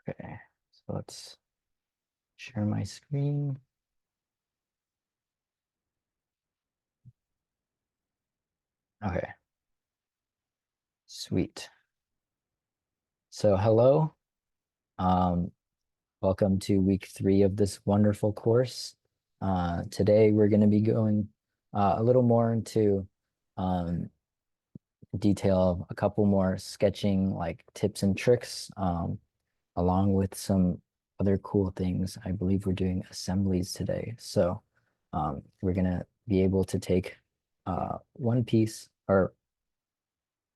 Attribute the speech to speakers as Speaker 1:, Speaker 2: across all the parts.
Speaker 1: Okay, so let's share my screen. Okay, sweet. So hello, um, welcome to week 3 of this wonderful course. Today we're going to be going a little more into um, detail of a couple more sketching like tips and tricks, along with some other cool things. I believe we're doing assemblies today. So we're going to be able to take one piece, or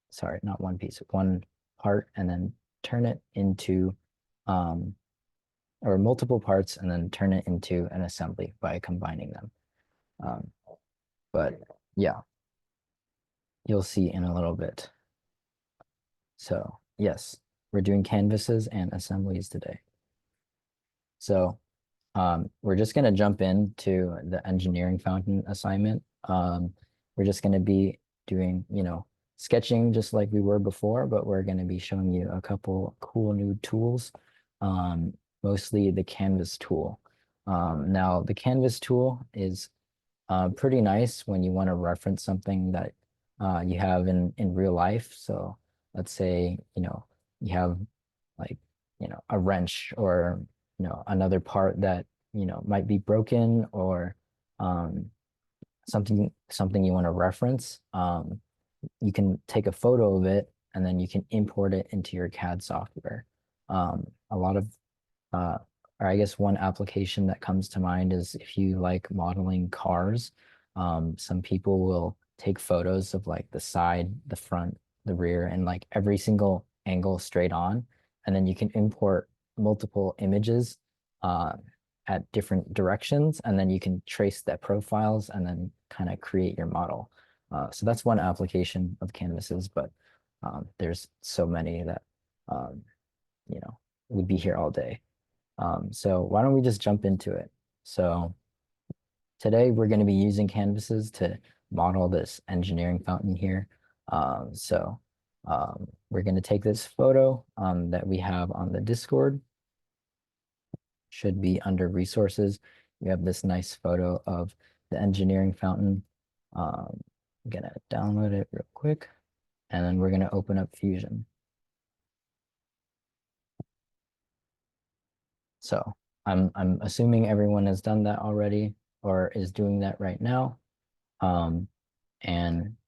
Speaker 1: sorry, not one piece, one part, and then turn it into, um, or multiple parts, and then turn it into an assembly by combining them. Um, but yeah, you'll see in a little bit. So yes, we're doing canvases and assemblies today. So we're just going to jump into the engineering fountain assignment. We're just going to be doing, sketching just like we were before, but we're going to be showing you a couple cool new tools, mostly the canvas tool. Now, the canvas tool is pretty nice when you want to reference something that you have in real life. So let's say, you have like, a wrench or, another part that, might be broken, or um, something you want to reference. You can take a photo of it and then you can import it into your CAD software. A lot of or I guess one application that comes to mind is if you like modeling cars. Some people will take photos of like the side, the front, the rear, and like every single angle straight on. And then you can import multiple images uh, at different directions, and then you can trace their profiles and then kind of create your model. So that's one application of canvases, but there's so many that um, would be here all day. So why don't we just jump into it? So today we're going to be using canvases to model this engineering fountain here. We're going to take this photo that we have on the Discord. Should be under resources. We have this nice photo of the engineering fountain. I'm going to download it real quick, and then we're going to open up Fusion. So I'm assuming everyone has done that already or is doing that right now, and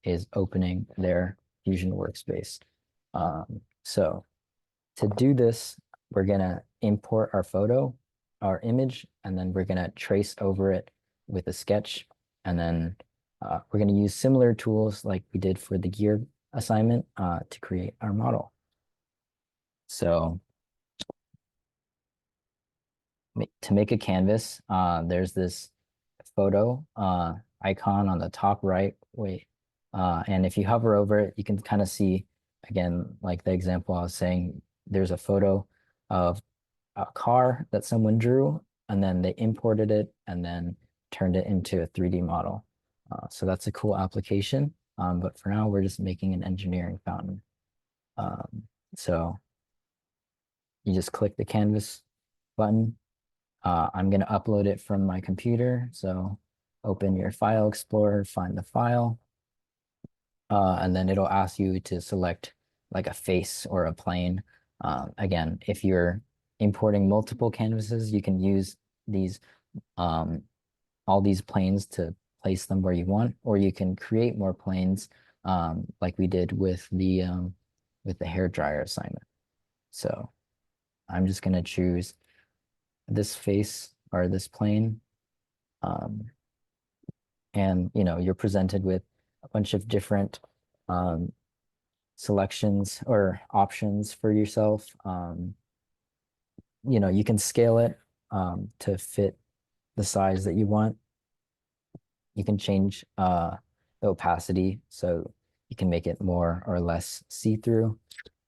Speaker 1: is opening their Fusion workspace. So to do this, we're gonna import our photo, our image, and then we're gonna trace over it with a sketch. And then we're gonna use similar tools like we did for the gear assignment to create our model. So to make a canvas, there's this photo icon on the top right. Wait, and if you hover over it, you can kind of see, again, like the example I was saying, there's a photo of a car that someone drew, and then they imported it and then turned it into a 3D model. So that's a cool application. But for now, we're just making an engineering fountain. So you just click the canvas button. I'm going to upload it from my computer. So open your file explorer, find the file, and then it'll ask you to select like a face or a plane. Again, if you're importing multiple canvases, you can use these all these planes to place them where you want, or you can create more planes like we did with the hair dryer assignment. So I'm just going to choose this face or this plane. Um, and you're presented with a bunch of different selections or options for yourself. You can scale it to fit the size that you want. You can change the opacity, so you can make it more or less see-through.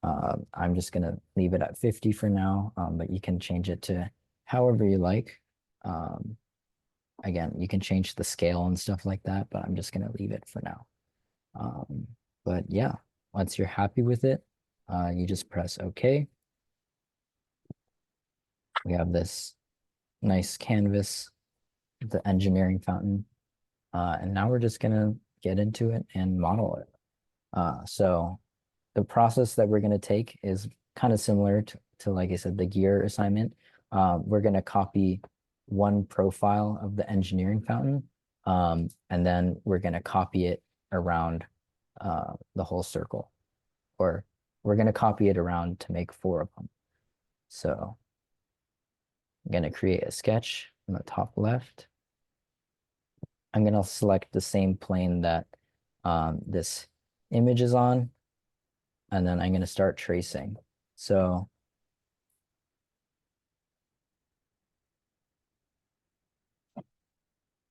Speaker 1: I'm just gonna leave it at 50 for now, but you can change it to however you like. Again, you can change the scale and stuff like that, but I'm just gonna leave it for now. But yeah, once you're happy with it, you just press OK. we have this nice canvas, the engineering fountain. And now we're just gonna get into it and model it. So the process that we're gonna take is kind of similar to, like I said, the gear assignment. We're gonna copy one profile of the engineering fountain, and then we're gonna copy it around the whole circle, or we're gonna copy it around to make 4 of them. So I'm gonna create a sketch on the top left. I'm going to select the same plane that this image is on, and then I'm going to start tracing. So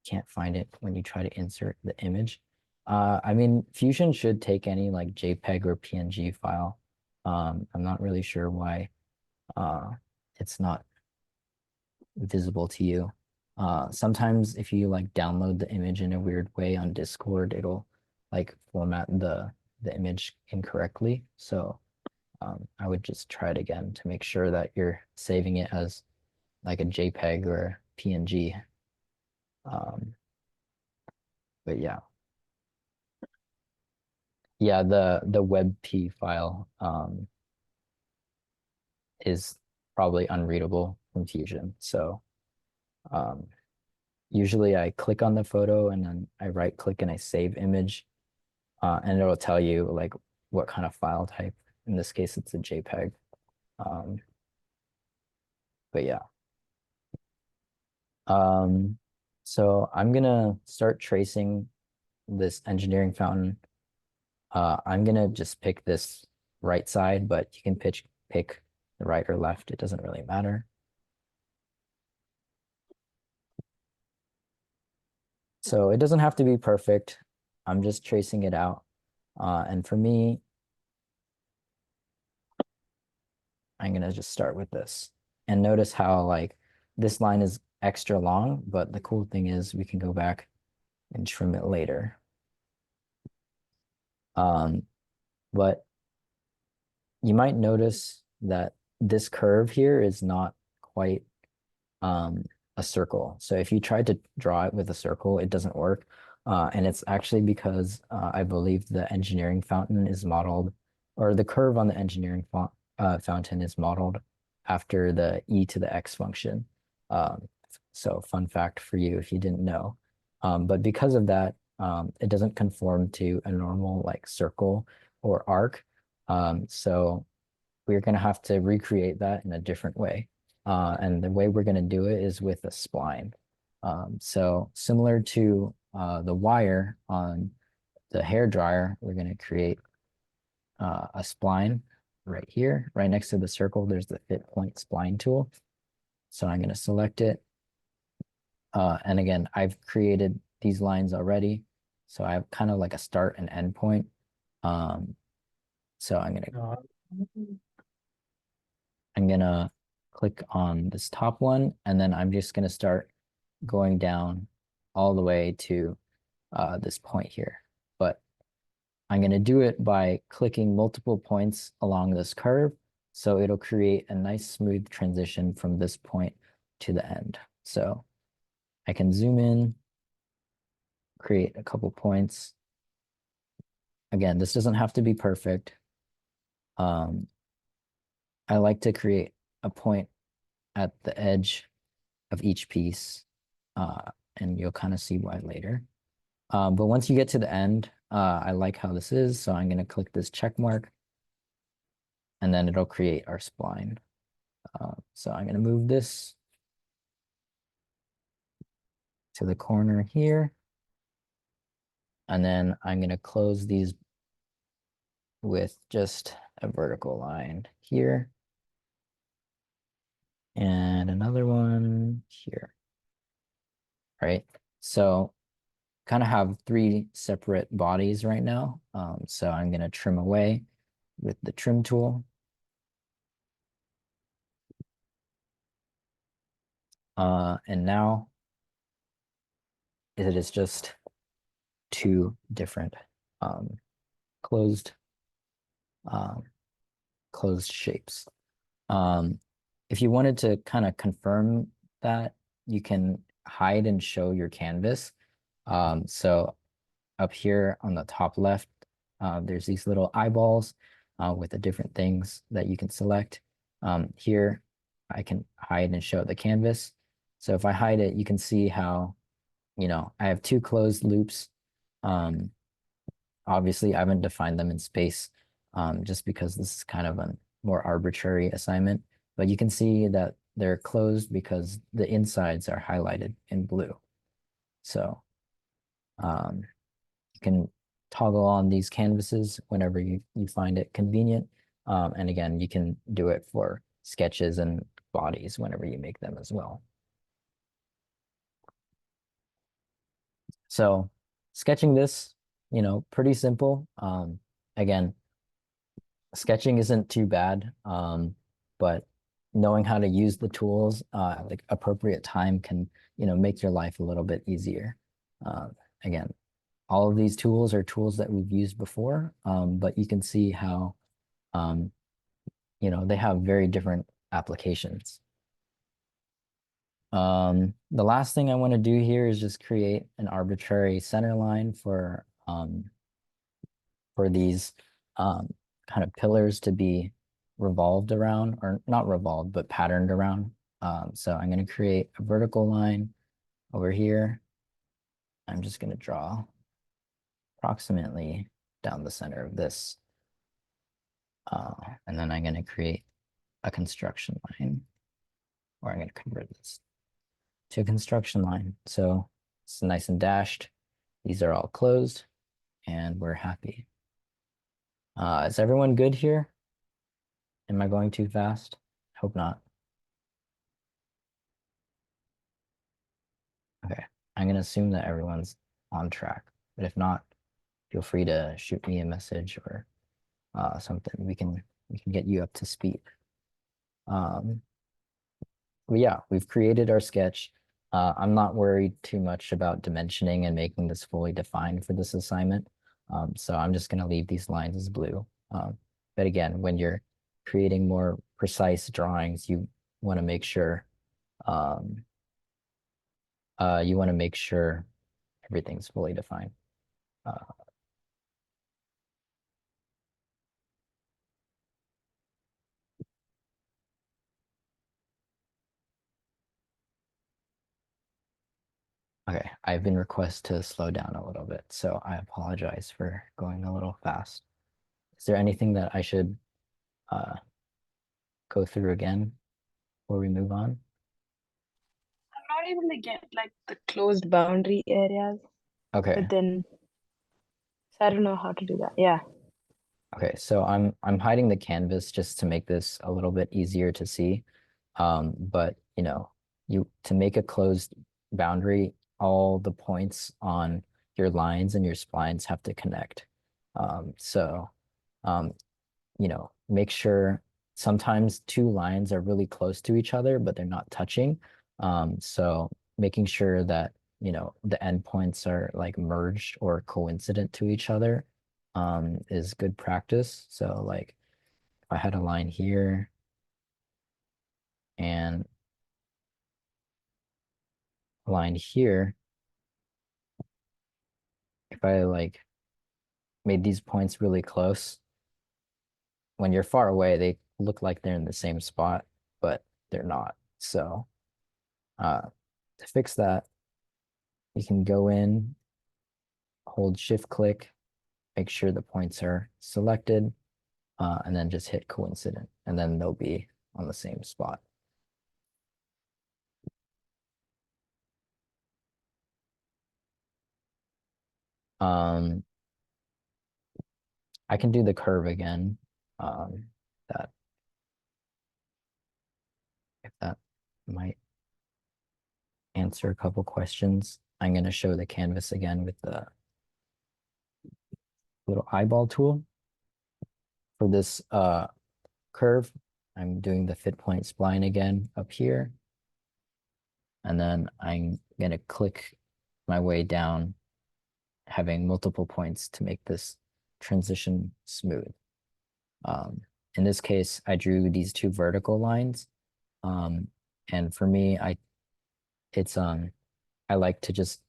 Speaker 1: can't find it when you try to insert the image. I mean, Fusion should take any like JPEG or PNG file. I'm not really sure why it's not visible to you. Sometimes if you like download the image in a weird way on Discord, it'll like format the image incorrectly. So I would just try it again to make sure that you're saving it as like a JPEG or PNG. Um, but yeah. Yeah, the WebP file is probably unreadable from Fusion. So um, usually I click on the photo and then I right click and I save image, and it'll tell you like what kind of file type. In this case, it's a JPEG. Um, but yeah. Um, so I'm gonna start tracing this engineering fountain. I'm gonna just pick this right side, but you can pick the right or left. It doesn't really matter. So it doesn't have to be perfect. I'm just tracing it out. And for me, I'm gonna just start with this. And notice how like this line is extra long, but the cool thing is we can go back and trim it later. Um, but you might notice that this curve here is not quite um, a circle. So if you tried to draw it with a circle, it doesn't work. And it's actually because I believe the engineering fountain is modeled, or the curve on the engineering fountain is modeled after the e to the x function. Um, so fun fact for you if you didn't know. But because of that, it doesn't conform to a normal like circle or arc. So we're going to have to recreate that in a different way. And the way we're going to do it is with a spline. So similar to the wire on the hair dryer, we're going to create a spline right here, right next to the circle. There's the fit point spline tool. So I'm going to select it. And again, I've created these lines already. So I have kind of like a start and end point. So I'm gonna click on this top one, and then I'm just gonna start going down all the way to this point here. But I'm gonna do it by clicking multiple points along this curve, so it'll create a nice smooth transition from this point to the end. So I can zoom in, create a couple points. Again, this doesn't have to be perfect. I like to create a point at the edge of each piece, and you'll kind of see why later. But once you get to the end, I like how this is, so I'm going to click this check mark, and then it'll create our spline. So I'm going to move this to the corner here, and then I'm going to close these with just a vertical line here, and another one here, right? So kind of have 3 separate bodies right now. So I'm going to trim away with the trim tool. And now it is just 2 different um, closed um, closed shapes. Um, if you wanted to kind of confirm that, you can hide and show your canvas. So up here on the top left, there's these little eyeballs with the different things that you can select. Here, I can hide and show the canvas. So if I hide it, you can see how, I have two closed loops. Um, Obviously, I haven't defined them in space just because this is kind of a more arbitrary assignment. But you can see that they're closed because the insides are highlighted in blue. So you can toggle on these canvases whenever you find it convenient. And again, you can do it for sketches and bodies whenever you make them as well. So sketching this, pretty simple. Again, sketching isn't too bad, but knowing how to use the tools like appropriate time can, make your life a little bit easier. Uh, Again, all of these tools are tools that we've used before, but you can see how, um, they have very different applications. The last thing I want to do here is just create an arbitrary center line for these kind of pillars to be revolved around, or not revolved, but patterned around. So I'm going to create a vertical line over here. I'm just going to draw approximately down the center of this. And then I'm going to create a construction line, or I'm going to convert this to a construction line. So it's nice and dashed. These are all closed, and we're happy. Is everyone good here? Am I going too fast? Hope not. Okay, I'm gonna assume that everyone's on track, but if not, feel free to shoot me a message or something. We can get you up to speed. Um, but yeah, we've created our sketch. I'm not worried too much about dimensioning and making this fully defined for this assignment. So I'm just gonna leave these lines as blue. But again, when you're creating more precise drawings, want to make sure um, you want to make sure everything's fully defined. Uh, okay, I've been requested to slow down a little bit, so I apologize for going a little fast. Is there anything that I should uh, go through again before we move on?
Speaker 2: I'm not able to get like the closed boundary areas
Speaker 1: Okay,
Speaker 2: within, so I don't know how to do that. Yeah.
Speaker 1: okay, so I'm hiding the canvas just to make this a little bit easier to see. But you to make a closed boundary, all the points on your lines and your splines have to connect. So um, make sure sometimes two lines are really close to each other, but they're not touching. So making sure that, the endpoints are like merged or coincident to each other is good practice. So like if I had a line here and a line here, if I like made these points really close, when you're far away, they look like they're in the same spot, but they're not. So uh, to fix that, you can go in, hold shift click, make sure the points are selected, and then just hit coincident, and then they'll be on the same spot. Um, I can do the curve again. That if that might answer a couple questions. I'm going to show the canvas again with the little eyeball tool. For this curve, I'm doing the fit point spline again up here. And then I'm going to click my way down, having multiple points to make this transition smooth. In this case, I drew these two vertical lines. Um, and for me, it's I like to just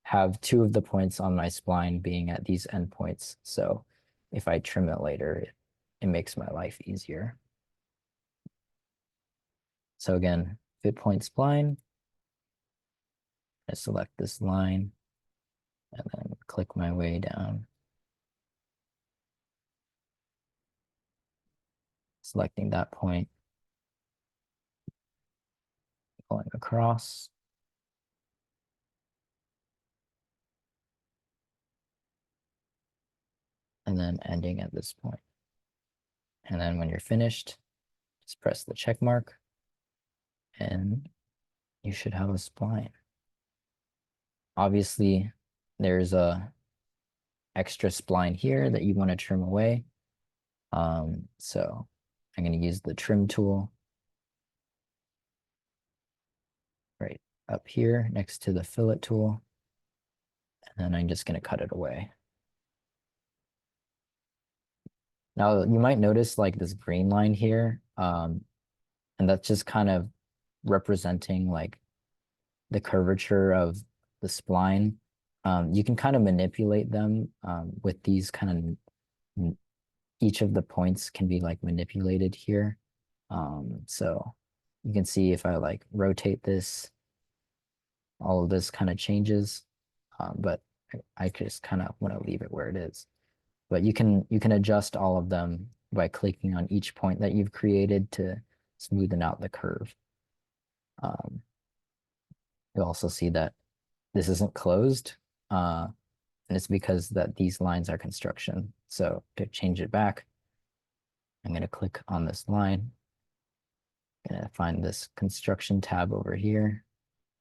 Speaker 1: have two of the points on my spline being at these endpoints. So if I trim it later, it makes my life easier. So again, fit point spline, I select this line and then click my way down, selecting that point, going across, and then ending at this point. And then when you're finished, just press the check mark and you should have a spline. Obviously, there's a extra spline here that you want to trim away. So I'm going to use the trim tool right up here next to the fillet tool. And then I'm just going to cut it away. Now you might notice like this green line here, and that's just kind of representing like the curvature of the spline. You can kind of manipulate them with these kind of, each of the points can be like manipulated here. So you can see if I like rotate this, all of this kind of changes, but I just kind of want to leave it where it is. But you can adjust all of them by clicking on each point that you've created to smoothen out the curve. Um, you'll also see that this isn't closed, and it's because that these lines are construction. So to change it back, I'm going to click on this line. I'm going to find this construction tab over here,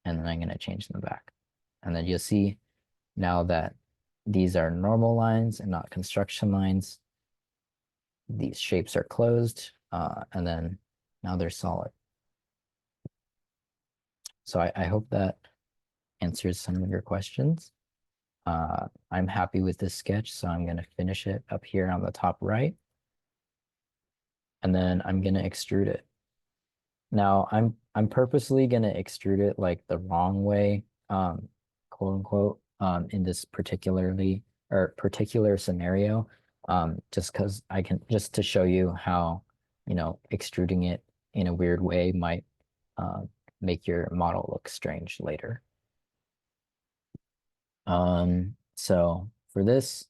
Speaker 1: and then I'm going to change them back. And then you'll see now that these are normal lines and not construction lines. These shapes are closed, and then now they're solid. So I hope that answers some of your questions. I'm happy with this sketch, so I'm going to finish it up here on the top right. And then I'm going to extrude it. Now I'm purposely going to extrude it like the wrong way, quote unquote, in this particular scenario, just because just to show you how, extruding it in a weird way might uh, make your model look strange later. So for this,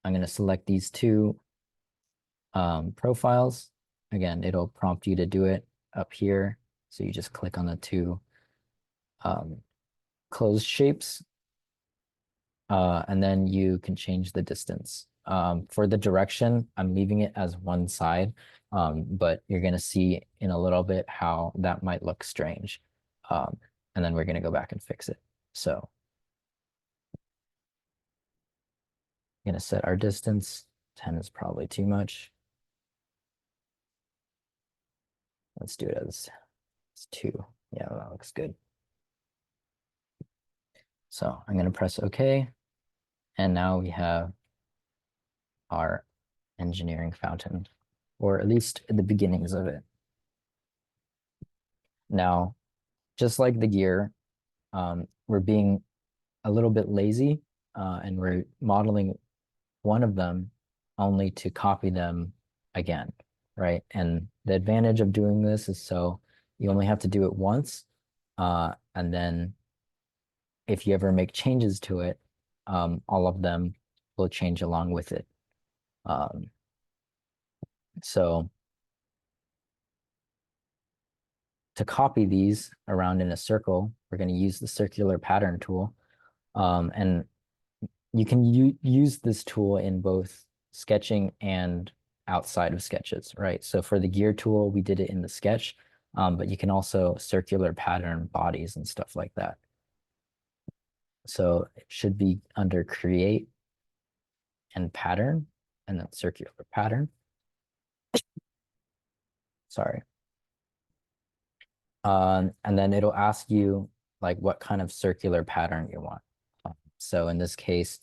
Speaker 1: I'm going to select these two profiles. Again, it'll prompt you to do it up here. So you just click on the two um, closed shapes, and then you can change the distance. For the direction, I'm leaving it as one side, but you're going to see in a little bit how that might look strange. And then we're going to go back and fix it. So I'm going to set our distance. 10 is probably too much. Let's do it as 2. Yeah, that looks good. So I'm going to press OK. And now we have our engineering fountain, or at least the beginnings of it. Now, just like the gear, we're being a little bit lazy, and we're modeling one of them only to copy them again, right? And the advantage of doing this is so you only have to do it once, and then if you ever make changes to it, all of them will change along with it. Um, so to copy these around in a circle, we're going to use the circular pattern tool. And you can use this tool in both sketching and outside of sketches, right? So for the gear tool, we did it in the sketch, but you can also circular pattern bodies and stuff like that. So it should be under create and pattern, and then circular pattern. Sorry. And then it'll ask you like what kind of circular pattern you want. So in this case,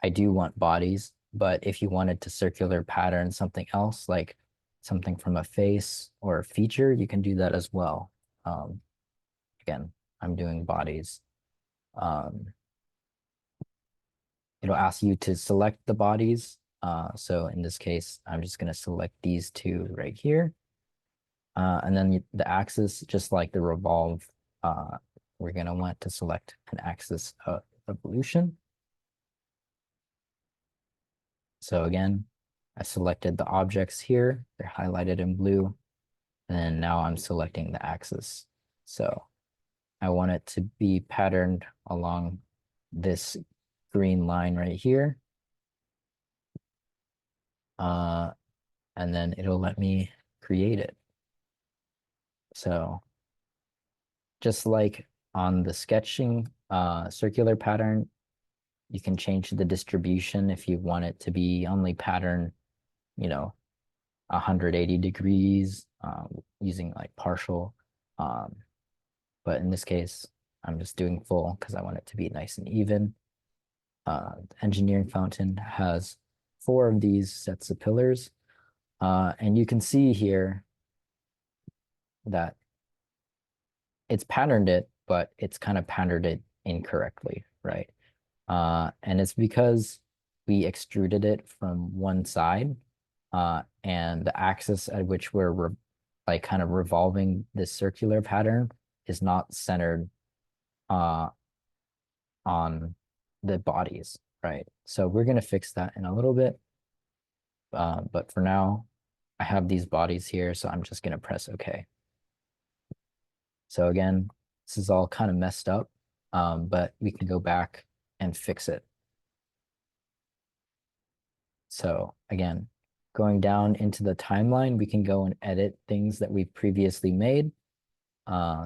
Speaker 1: I do want bodies, but if you wanted to circular pattern something else, like something from a face or a feature, you can do that as well. Um, again, I'm doing bodies. Um, it'll ask you to select the bodies. So in this case, I'm just going to select these two right here. And then the axis, just like the revolve, we're going to want to select an axis of evolution. So again, I selected the objects here. They're highlighted in blue. And now I'm selecting the axis. So I want it to be patterned along this green line right here. And then it'll let me create it. So just like on the sketching circular pattern, you can change the distribution if you want it to be only pattern, you know, 180 degrees using like partial. Um, but in this case, I'm just doing full because I want it to be nice and even. Engineering fountain has 4 of these sets of pillars. And you can see here that it's patterned it, but it's kind of patterned it incorrectly, right? And it's because we extruded it from one side, and the axis at which we're like kind of revolving this circular pattern is not centered uh, on the bodies, right? So we're gonna fix that in a little bit, but for now, I have these bodies here, so I'm just gonna press OK. So again, this is all kind of messed up, but we can go back and fix it. So again, going down into the timeline, we can go and edit things that we've previously made.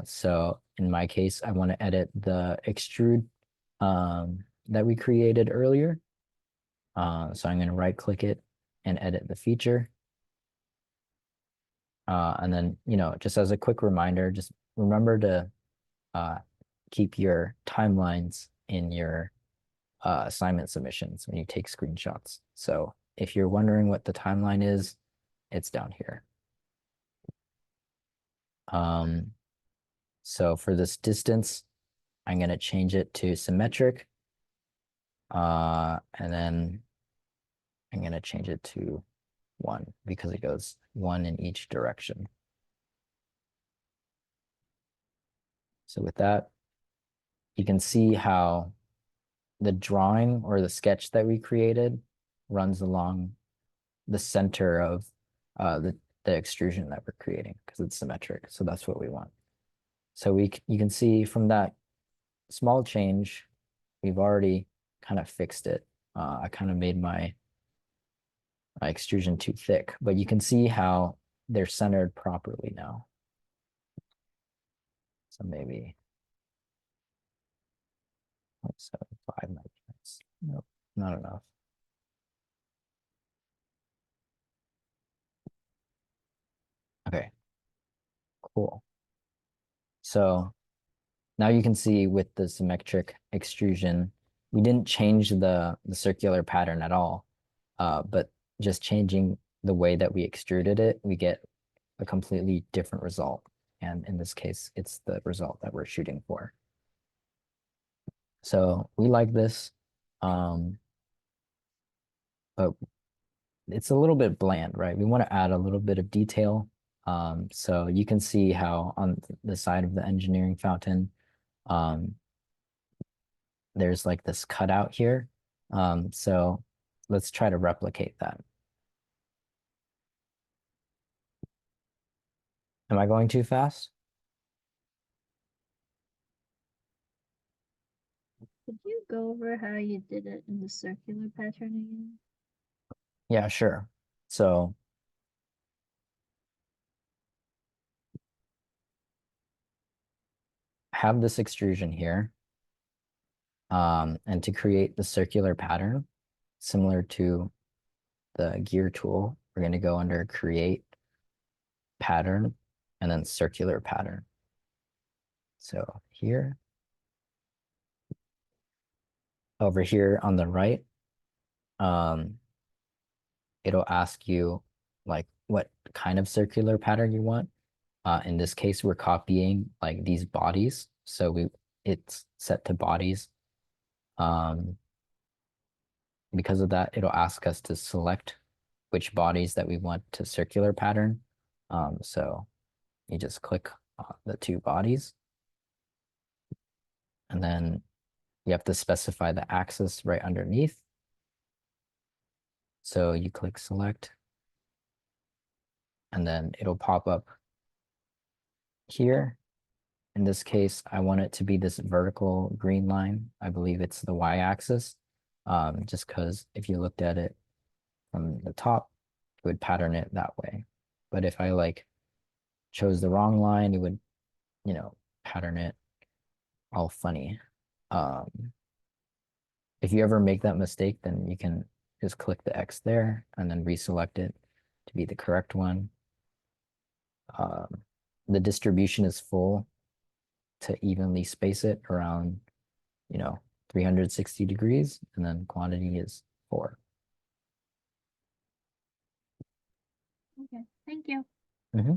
Speaker 1: So in my case, I want to edit the extrude that we created earlier. So I'm going to right click it and edit the feature. And then, just as a quick reminder, just remember to keep your timelines in your assignment submissions when you take screenshots. So if you're wondering what the timeline is, it's down here. So for this distance, I'm going to change it to symmetric. And then I'm going to change it to 1 because it goes 1 in each direction. So with that, you can see how the drawing or the sketch that we created runs along the center of the extrusion that we're creating because it's symmetric. So that's what we want. So you can see from that small change, we've already kind of fixed it. I kind of made my extrusion too thick, but you can see how they're centered properly now. So maybe 0.75 microns. Nope, not enough. Okay, cool. So now you can see with the symmetric extrusion, we didn't change the circular pattern at all, but just changing the way that we extruded it, we get a completely different result. And in this case, it's the result that we're shooting for. So we like this, but it's a little bit bland, right? We want to add a little bit of detail. So you can see how on the side of the engineering fountain, um, there's like this cutout here. So let's try to replicate that. Am I going too fast?
Speaker 3: Could you go over how you did it in the circular pattern again?
Speaker 1: Yeah, sure. So I have this extrusion here. And to create the circular pattern, similar to the gear tool, we're going to go under create pattern and then circular pattern. So here, over here on the right, um, it'll ask you like what kind of circular pattern you want. In this case, we're copying like these bodies. So it's set to bodies. Because of that, it'll ask us to select which bodies that we want to circular pattern. So you just click on the two bodies, and then you have to specify the axis right underneath. So you click select, and then it'll pop up here. In this case, I want it to be this vertical green line. I believe it's the y-axis, just because if you looked at it from the top, it would pattern it that way. But if I like chose the wrong line, it would, pattern it all funny. If you ever make that mistake, then you can just click the X there and then reselect it to be the correct one. The distribution is full to evenly space it around, 360 degrees, and then quantity is 4.
Speaker 3: Okay, thank you.
Speaker 1: Mm-hmm.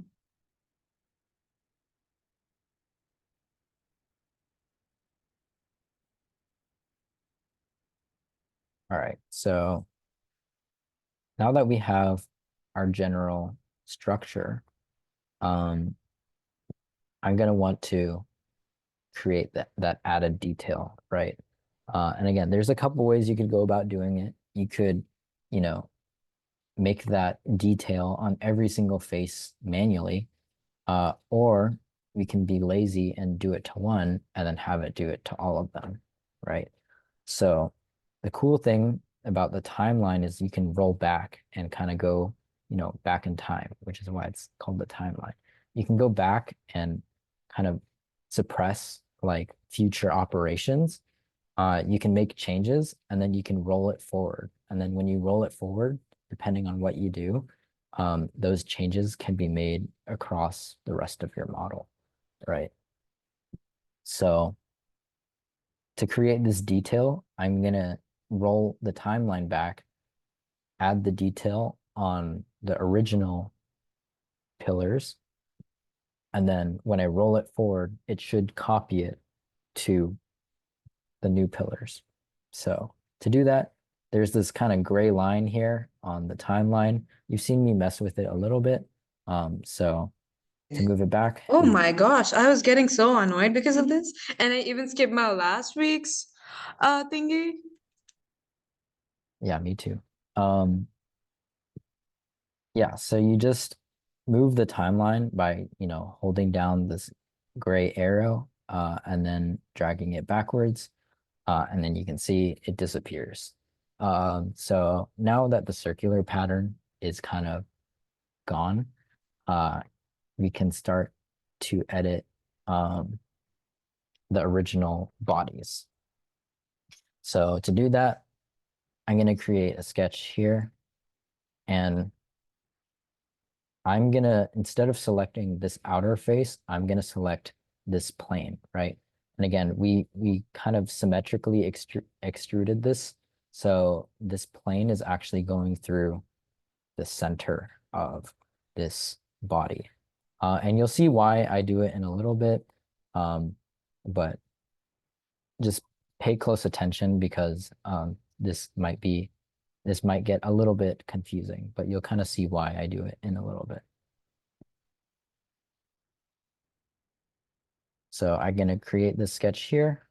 Speaker 1: All right, so now that we have our general structure, I'm going to want to create that added detail, right? And again, there's a couple ways you could go about doing it. You could, you know, make that detail on every single face manually, or we can be lazy and do it to one and then have it do it to all of them, right? So the cool thing about the timeline is you can roll back and kind of go, back in time, which is why it's called the timeline. You can go back and kind of suppress like future operations. You can make changes and then you can roll it forward. And then when you roll it forward, depending on what you do, those changes can be made across the rest of your model, right? So to create this detail, I'm going to roll the timeline back, add the detail on the original pillars, and then when I roll it forward, it should copy it to the new pillars. So to do that, there's this kind of gray line here on the timeline. You've seen me mess with it a little bit. So to move it back,
Speaker 2: Oh my gosh, I was getting so annoyed because of this, and I even skipped my last week's thingy.
Speaker 1: yeah, me too. Yeah, so you just move the timeline by, holding down this gray arrow, and then dragging it backwards, and then you can see it disappears. So now that the circular pattern is kind of gone, we can start to edit the original bodies. So to do that, I'm going to create a sketch here, and I'm going to, instead of selecting this outer face, I'm going to select this plane, right? And again, we kind of symmetrically extruded this. So this plane is actually going through the center of this body. And you'll see why I do it in a little bit, but just pay close attention because this might get a little bit confusing, but you'll kind of see why I do it in a little bit. So I'm going to create this sketch here.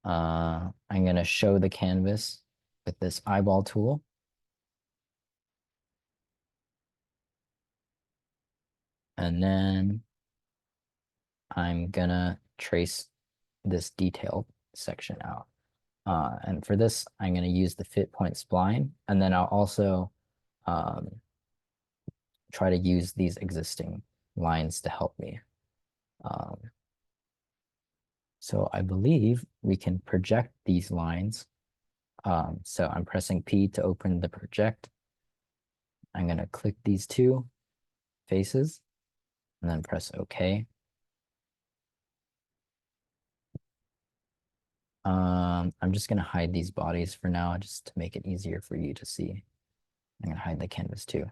Speaker 1: I'm going to show the canvas with this eyeball tool. And then I'm going to trace this detailed section out. And for this, I'm going to use the fit point spline. And then I'll also try to use these existing lines to help me. So I believe we can project these lines. So I'm pressing P to open the project. I'm going to click these two faces and then press OK. I'm just going to hide these bodies for now just to make it easier for you to see. I'm going to hide the canvas too.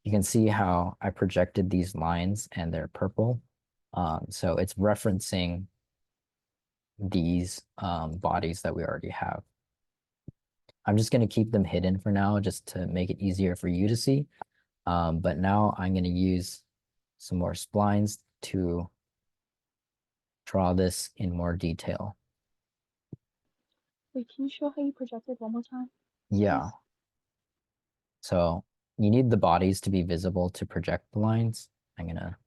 Speaker 1: you can see how I projected these lines and they're purple. So it's referencing these bodies that we already have. I'm just going to keep them hidden for now just to make it easier for you to see. But now I'm going to use some more splines to draw this in more detail.
Speaker 3: Wait, can you show how you projected one more time?
Speaker 1: Yeah. So you need the bodies to be visible to project the lines. I'm gonna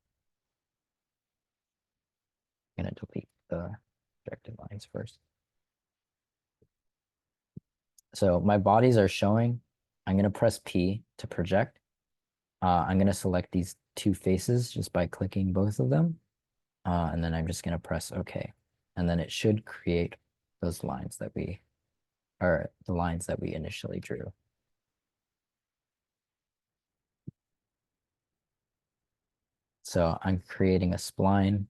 Speaker 1: delete the projected lines first. So my bodies are showing. I'm gonna press P to project. I'm gonna select these two faces just by clicking both of them. And then I'm just gonna press OK. And then it should create those lines that we, or the lines that we initially drew. So I'm creating a spline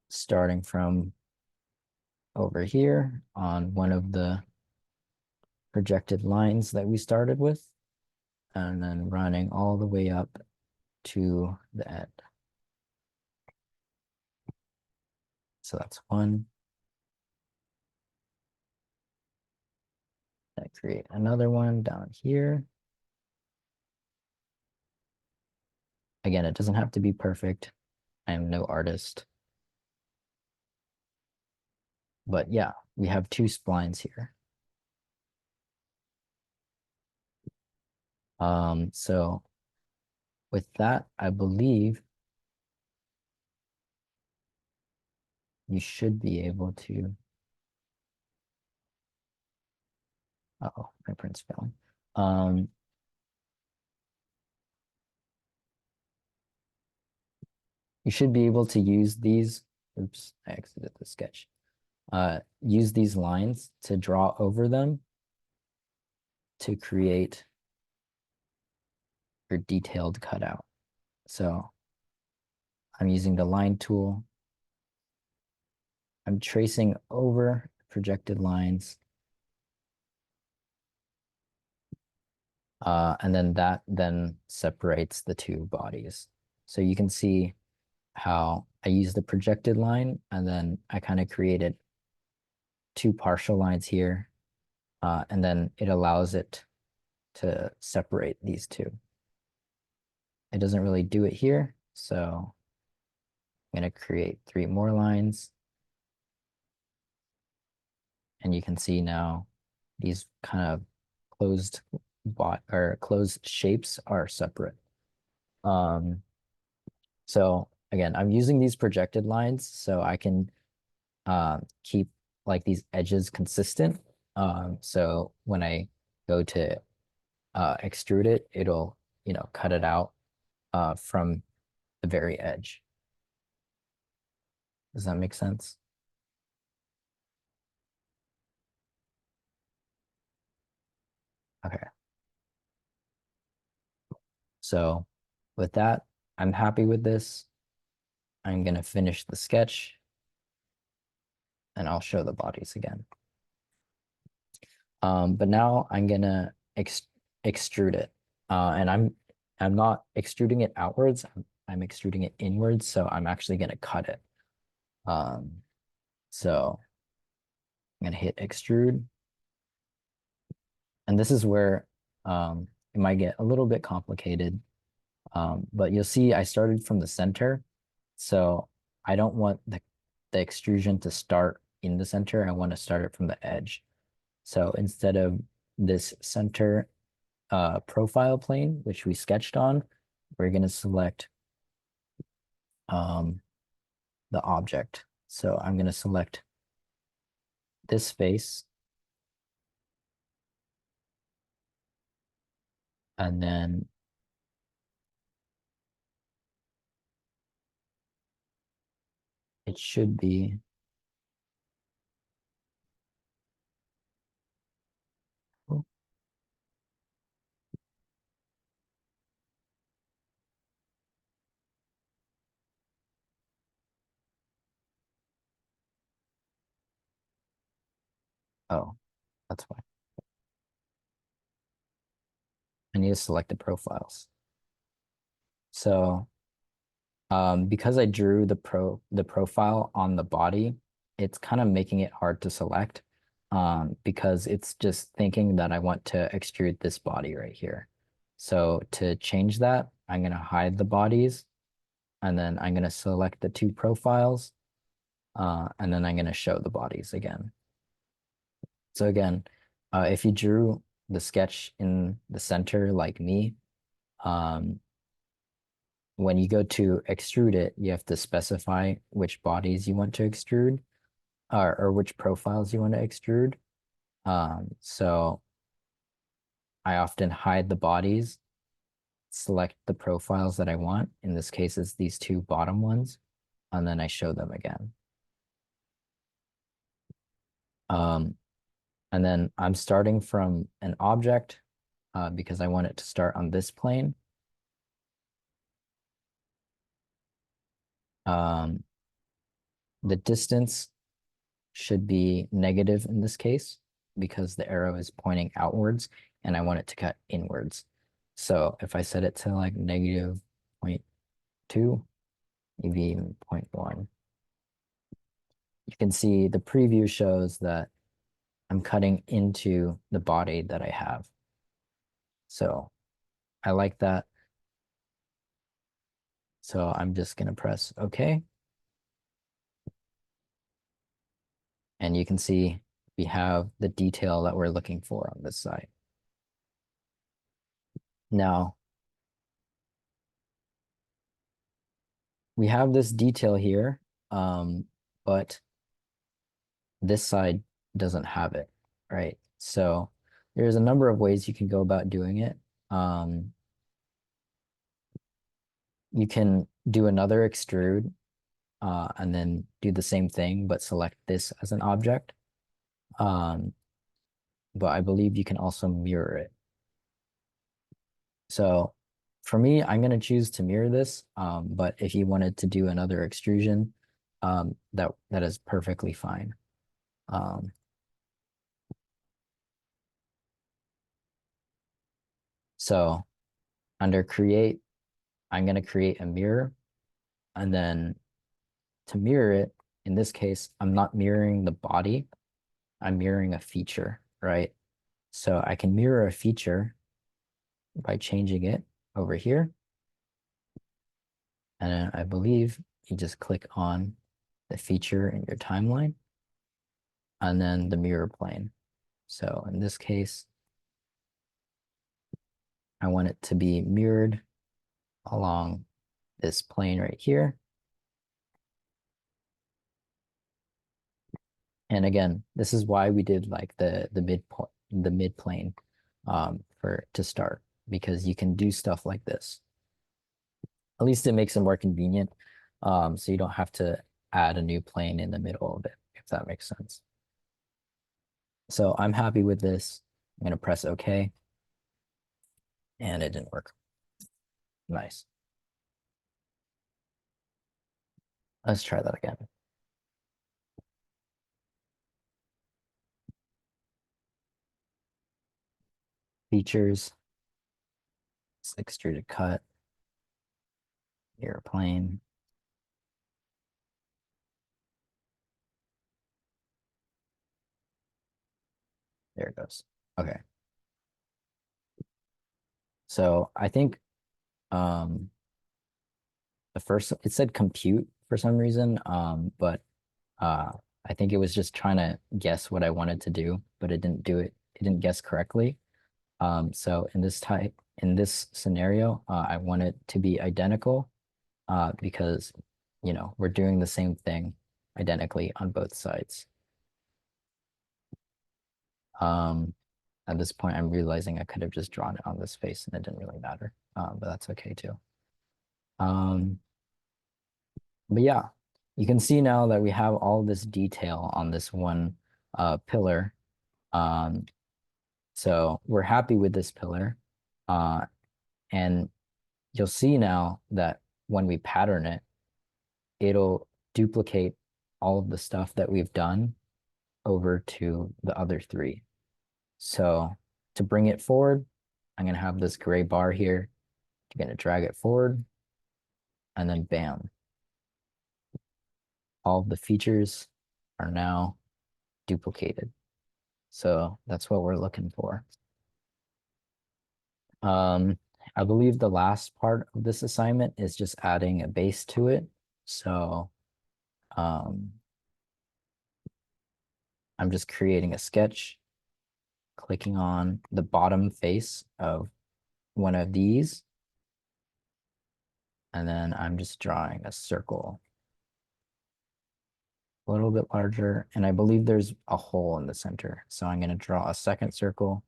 Speaker 1: starting from over here on one of the projected lines that we started with, and then running all the way up to the end. So that's one. I create another one down here. Again, it doesn't have to be perfect. I am no artist. But yeah, we have two splines here. So with that, I believe you should be able to. Uh-oh, my print's failing. You should be able to use these. Oops, I exited the sketch. Use these lines to draw over them to create your detailed cutout. So I'm using the line tool. I'm tracing over projected lines. And then that then separates the two bodies. So you can see how I use the projected line and then I kind of created two partial lines here. And then it allows it to separate these two. It doesn't really do it here. So I'm going to create three more lines. And you can see now these kind of closed closed shapes are separate. So again, I'm using these projected lines so I can keep like these edges consistent. So when I go to extrude it, it'll, cut it out from the very edge. Does that make sense? Okay. So with that, I'm happy with this. I'm going to finish the sketch and I'll show the bodies again. But now I'm going to extrude it. And I'm not extruding it outwards. I'm extruding it inwards. So I'm actually going to cut it. So I'm going to hit extrude. And this is where it might get a little bit complicated. But you'll see I started from the center. So I don't want the extrusion to start in the center. I want to start it from the edge. So instead of this center profile plane, which we sketched on, we're going to select the object. So I'm going to select this face. And then it should be oh, that's why. need to select the profiles. So because I drew the profile on the body, it's kind of making it hard to select because it's just thinking that I want to extrude this body right here. So to change that, I'm going to hide the bodies, and then I'm going to select the two profiles, and then I'm going to show the bodies again. So again, if you drew the sketch in the center like me, when you go to extrude it, you have to specify which bodies you want to extrude or which profiles you want to extrude. So I often hide the bodies, select the profiles that I want. In this case, it's these two bottom ones, and then I show them again. And then I'm starting from an object because I want it to start on this plane. The distance should be negative in this case because the arrow is pointing outwards and I want it to cut inwards. So if I set it to like negative 0.2, maybe even 0.1, you can see the preview shows that I'm cutting into the body that I have. So I like that. So I'm just going to press OK. And you can see we have the detail that we're looking for on this side. Now, we have this detail here, but this side doesn't have it, right? So there's a number of ways you can go about doing it. You can do another extrude and then do the same thing, but select this as an object. But I believe you can also mirror it. So for me, I'm going to choose to mirror this, but if you wanted to do another extrusion, that is perfectly fine. So under create, I'm going to create a mirror, and then to mirror it, in this case, I'm not mirroring the body, I'm mirroring a feature, right? So I can mirror a feature by changing it over here. And I believe you just click on the feature in your timeline and then the mirror plane. So in this case, I want it to be mirrored along this plane right here. And again, this is why we did like the midpoint, the mid plane for to start, because you can do stuff like this. At least it makes it more convenient. So you don't have to add a new plane in the middle of it, if that makes sense. So I'm happy with this. I'm gonna press OK. And it didn't work. Nice. Let's try that again. Features, extruded cut, airplane. There it goes. Okay. So I think the first, it said compute for some reason, but I think it was just trying to guess what I wanted to do, but it didn't do it. It didn't guess correctly. So in this scenario, I want it to be identical because, you know, we're doing the same thing identically on both sides. At this point, I'm realizing I could have just drawn it on this face and it didn't really matter, but that's okay too. But yeah, you can see now that we have all this detail on this one pillar. So we're happy with this pillar. And you'll see now that when we pattern it, it'll duplicate all of the stuff that we've done over to the other three. So to bring it forward, I'm going to have this gray bar here. I'm going to drag it forward, and then bam. All of the features are now duplicated. So that's what we're looking for. I believe the last part of this assignment is just adding a base to it. So I'm just creating a sketch, clicking on the bottom face of one of these, and then I'm just drawing a circle a little bit larger, and I believe there's a hole in the center. So I'm going to draw a second circle.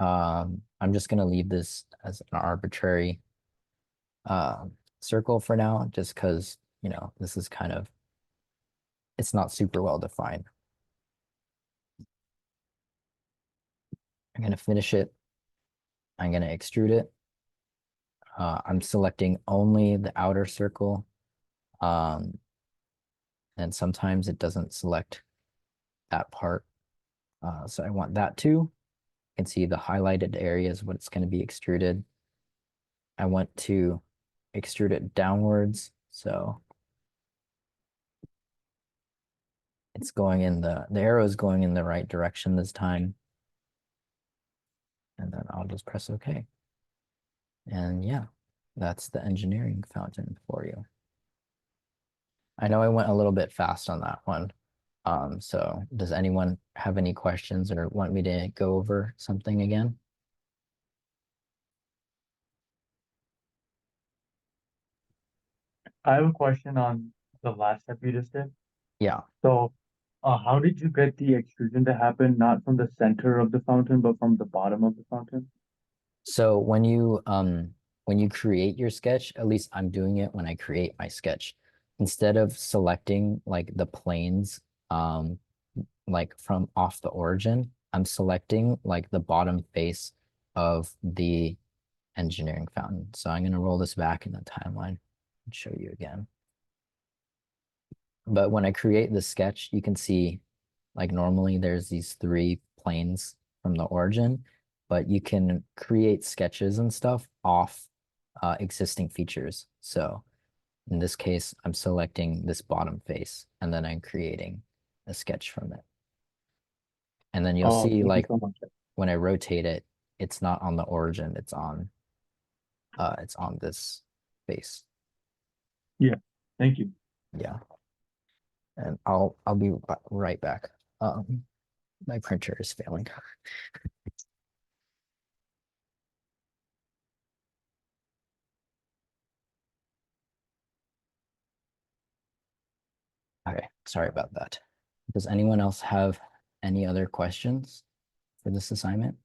Speaker 1: I'm just going to leave this as an arbitrary circle for now, just because, you know, this is kind of, it's not super well defined. I'm going to finish it. I'm going to extrude it. I'm selecting only the outer circle. And sometimes it doesn't select that part. So I want that too. You can see the highlighted areas, what it's going to be extruded. I want to extrude it downwards. So it's going in the arrow is going in the right direction this time. And then I'll just press OK. And yeah, that's the engineering fountain for you. I know I went a little bit fast on that one. So does anyone have any questions or want me to go over something again?
Speaker 4: I have a question on the last step you just did.
Speaker 1: Yeah.
Speaker 4: So, how did you get the extrusion to happen not from the center of the fountain, but from the bottom of the fountain?
Speaker 1: So when you create your sketch, at least I'm doing it when I create my sketch, instead of selecting like the planes like from off the origin, I'm selecting like the bottom face of the engineering fountain. So I'm going to roll this back in the timeline and show you again. But when I create the sketch, you can see like normally there's these three planes from the origin, but you can create sketches and stuff off existing features. So in this case, I'm selecting this bottom face and then I'm creating a sketch from it. And then you'll
Speaker 4: Oh,
Speaker 1: see
Speaker 4: thank you
Speaker 1: like
Speaker 4: so much.
Speaker 1: when I rotate it, it's not on the origin, it's on this face.
Speaker 4: Yeah, thank you.
Speaker 1: Yeah. And I'll be right back. My printer is failing. Okay, sorry about that. Does anyone else have any other questions for this assignment?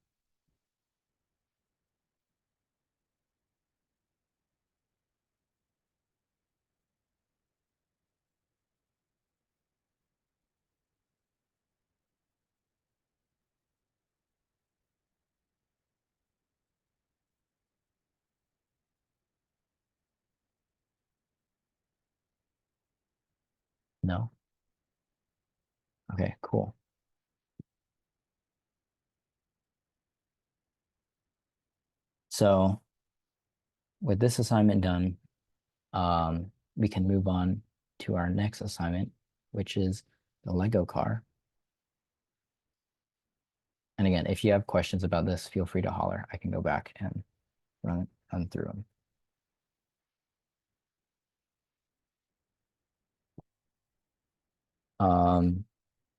Speaker 1: No? Okay, cool. So with this assignment done, we can move on to our next assignment, which is the Lego car. And again, if you have questions about this, feel free to holler. I can go back and run through them.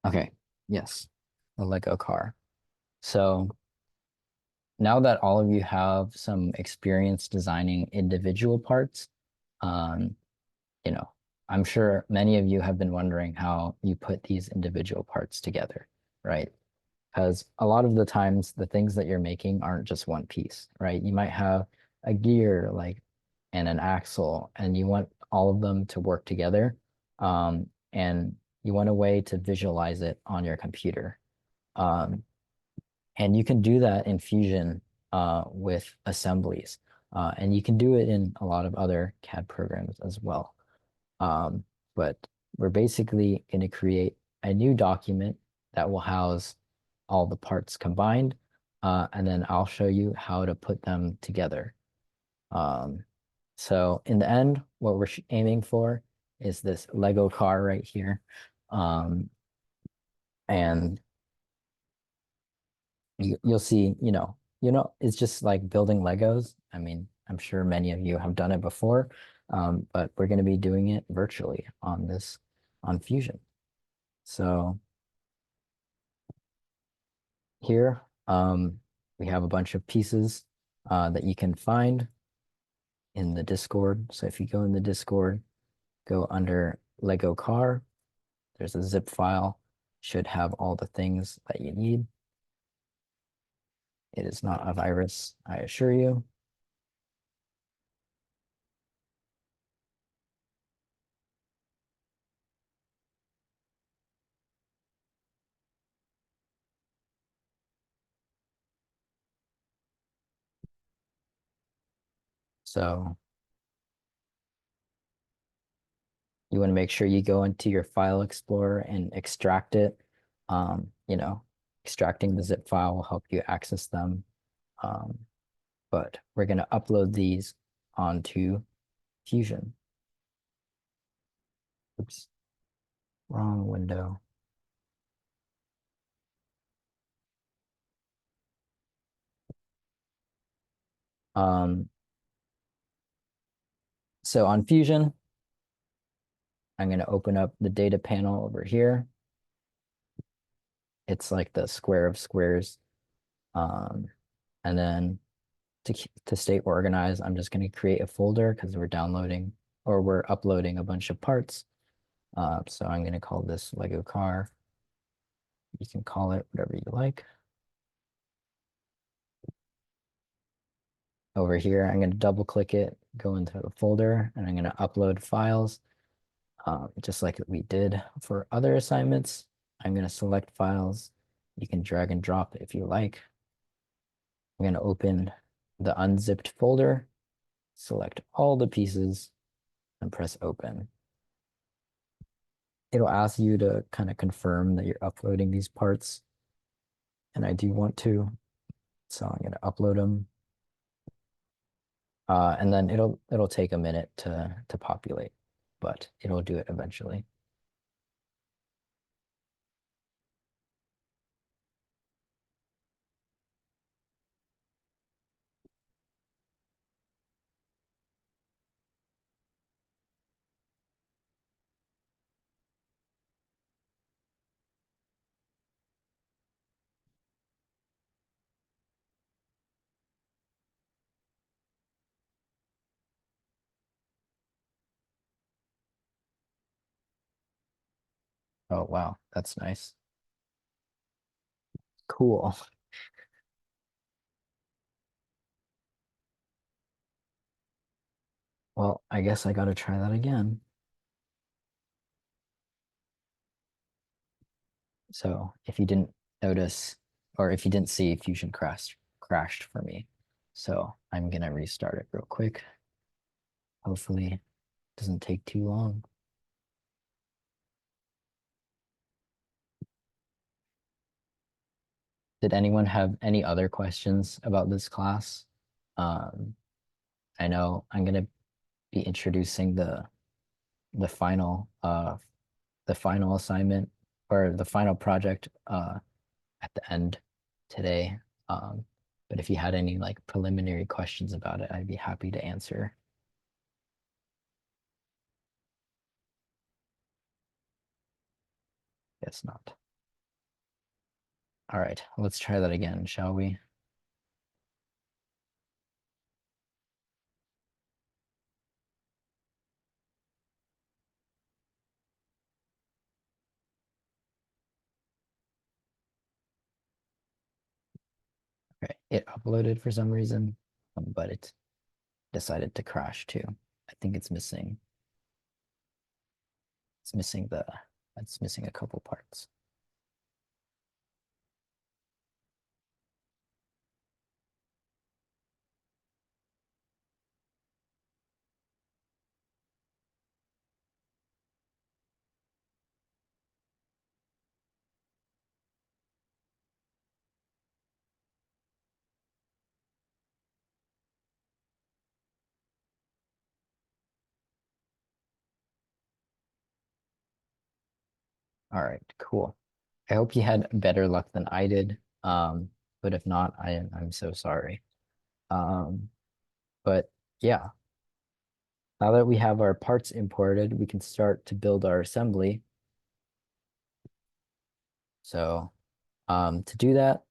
Speaker 1: Okay, yes, the Lego car. So now that all of you have some experience designing individual parts, um, you know, I'm sure many of you have been wondering how you put these individual parts together, right? Because a lot of the times the things that you're making aren't just one piece, right? You might have a gear like and an axle, and you want all of them to work together. And you want a way to visualize it on your computer. And you can do that in Fusion with assemblies. And you can do it in a lot of other CAD programs as well. But we're basically going to create a new document that will house all the parts combined, and then I'll show you how to put them together. So in the end, what we're aiming for is this Lego car right here. And you'll see, it's just like building Legos. I mean, I'm sure many of you have done it before, but we're going to be doing it virtually on Fusion. So here, we have a bunch of pieces that you can find in the Discord. So if you go in the Discord, go under Lego car, there's a zip file, should have all the things that you need. It is not a virus, I assure you. So you want to make sure you go into your file explorer and extract it. Extracting the zip file will help you access them. But we're going to upload these onto Fusion. Oops, wrong window. So on Fusion, I'm going to open up the data panel over here. It's like the square of squares. And then to stay organized, I'm just going to create a folder because we're downloading or we're uploading a bunch of parts. So I'm going to call this Lego car. You can call it whatever you like. Over here, I'm going to double click it, go into the folder, and I'm going to upload files. Just like we did for other assignments, I'm going to select files. You can drag and drop if you like. I'm going to open the unzipped folder, select all the pieces, and press open. It'll ask you to kind of confirm that you're uploading these parts. And I do want to, so I'm going to upload them. And then it'll take a minute to populate, but it'll do it eventually. Oh, wow, that's nice. Cool. Well, I guess I gotta try that again. So if you didn't notice, or if you didn't see, Fusion crashed for me. So I'm gonna restart it real quick. Hopefully it doesn't take too long. Did anyone have any other questions about this class? Um, I know I'm gonna be introducing the final assignment or the final project at the end today. But if you had any like preliminary questions about it, I'd be happy to answer. Guess not. All right, let's try that again, shall we? Okay, it uploaded for some reason, but it decided to crash too. I think it's missing it's missing a couple parts. All right, cool. I hope you had better luck than I did. But if not, I'm so sorry. But yeah, now that we have our parts imported, we can start to build our assembly. So to do that,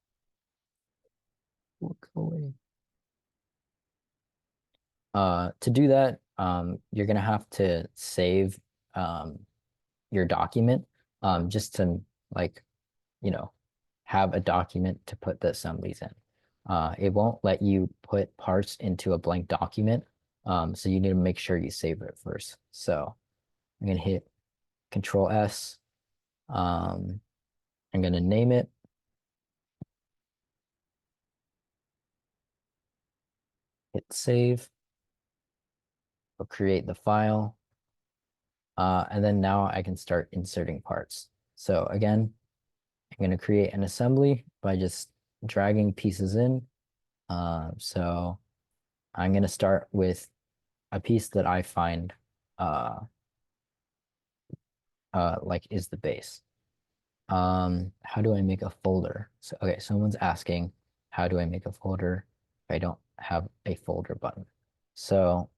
Speaker 1: look away. To do that, you're gonna have to save your document just to like, you know, have a document to put the assemblies in. It won't let you put parts into a blank document, so you need to make sure you save it first. So I'm gonna hit Control S. I'm gonna name it. Hit save. We'll create the file. And then now I can start inserting parts. So again, I'm going to create an assembly by just dragging pieces in. So I'm going to start with a piece that I find like is the base. How do I make a folder? So okay, someone's asking, how do I make a folder if I don't have a folder button? So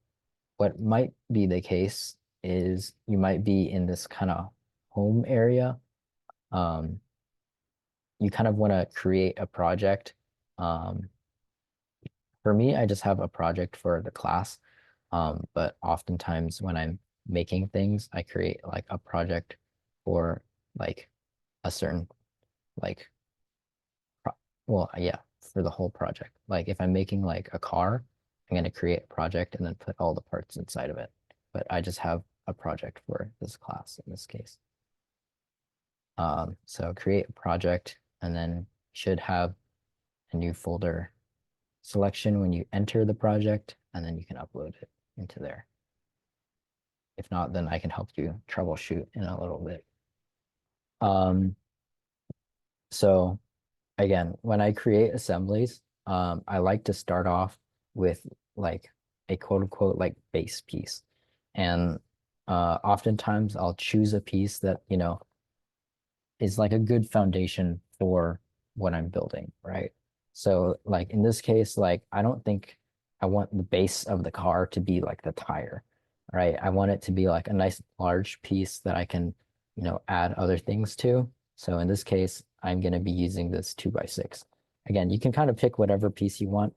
Speaker 1: what might be the case is you might be in this kind of home area. You kind of want to create a project. Um, for me, I just have a project for the class. But oftentimes when I'm making things, I create like a project for like a certain like well, yeah, for the whole project. Like if I'm making like a car, I'm going to create a project and then put all the parts inside of it. But I just have a project for this class in this case. So create a project and then should have a new folder selection when you enter the project, and then you can upload it into there. If not, then I can help you troubleshoot in a little bit. So again, when I create assemblies, I like to start off with like a quote unquote like base piece. And oftentimes I'll choose a piece that, you know, is like a good foundation for what I'm building, right? So like in this case, like I don't think I want the base of the car to be like the tire, right? I want it to be like a nice large piece that I can, you know, add other things to. So in this case, I'm going to be using this 2x6. Again, you can kind of pick whatever piece you want,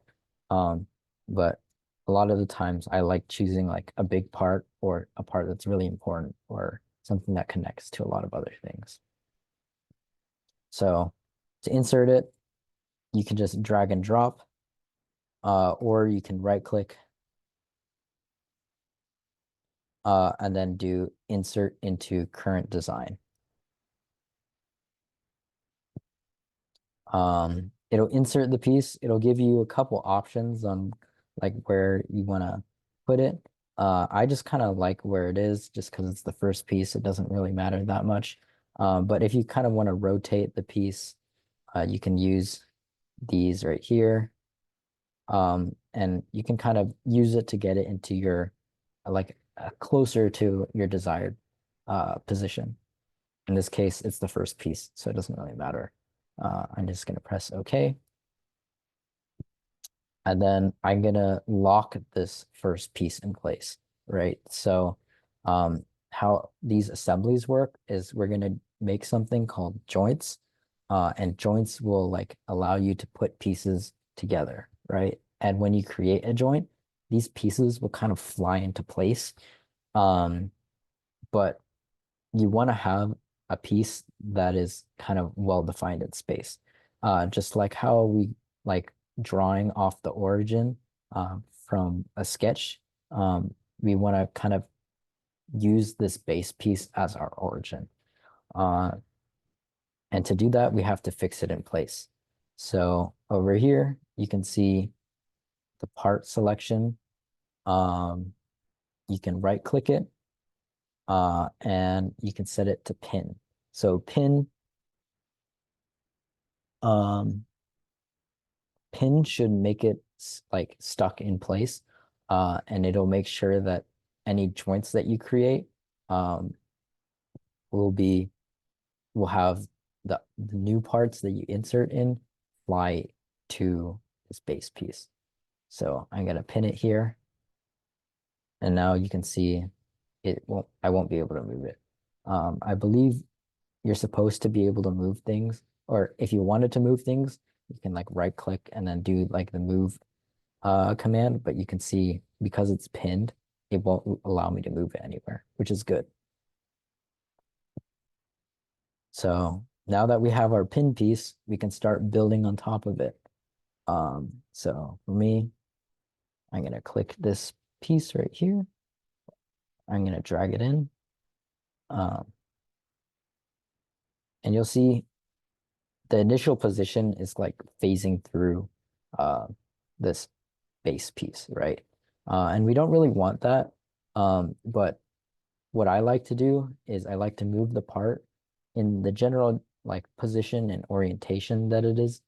Speaker 1: but a lot of the times I like choosing like a big part or a part that's really important or something that connects to a lot of other things. So to insert it, you can just drag and drop, or you can right click and then do insert into current design. It'll insert the piece. It'll give you a couple options on like where you want to put it. I just kind of like where it is just because it's the first piece. It doesn't really matter that much. But if you kind of want to rotate the piece, you can use these right here. And you can kind of use it to get it into your like closer to your desired position. In this case, it's the first piece, so it doesn't really matter. I'm just going to press OK. And then I'm going to lock this first piece in place, right? So how these assemblies work is we're going to make something called joints. And joints will like allow you to put pieces together, right? And when you create a joint, these pieces will kind of fly into place. But you want to have a piece that is kind of well defined in space. Just like how we like drawing off the origin from a sketch, we want to kind of use this base piece as our origin. And to do that, we have to fix it in place. So over here, you can see the part selection. You can right click it and you can set it to pin. So um, pin should make it like stuck in place and it'll make sure that any joints that you create will be will have the new parts that you insert in fly to this base piece. So I'm going to pin it here. And now you can see I won't be able to move it. I believe you're supposed to be able to move things, or if you wanted to move things, you can like right click and then do like the move command, but you can see because it's pinned, it won't allow me to move it anywhere, which is good. So now that we have our pin piece, we can start building on top of it. So for me, I'm going to click this piece right here. I'm going to drag it in. And you'll see the initial position is like phasing through this base piece, right? And we don't really want that. But what I like to do is I like to move the part in the general like position and orientation that it is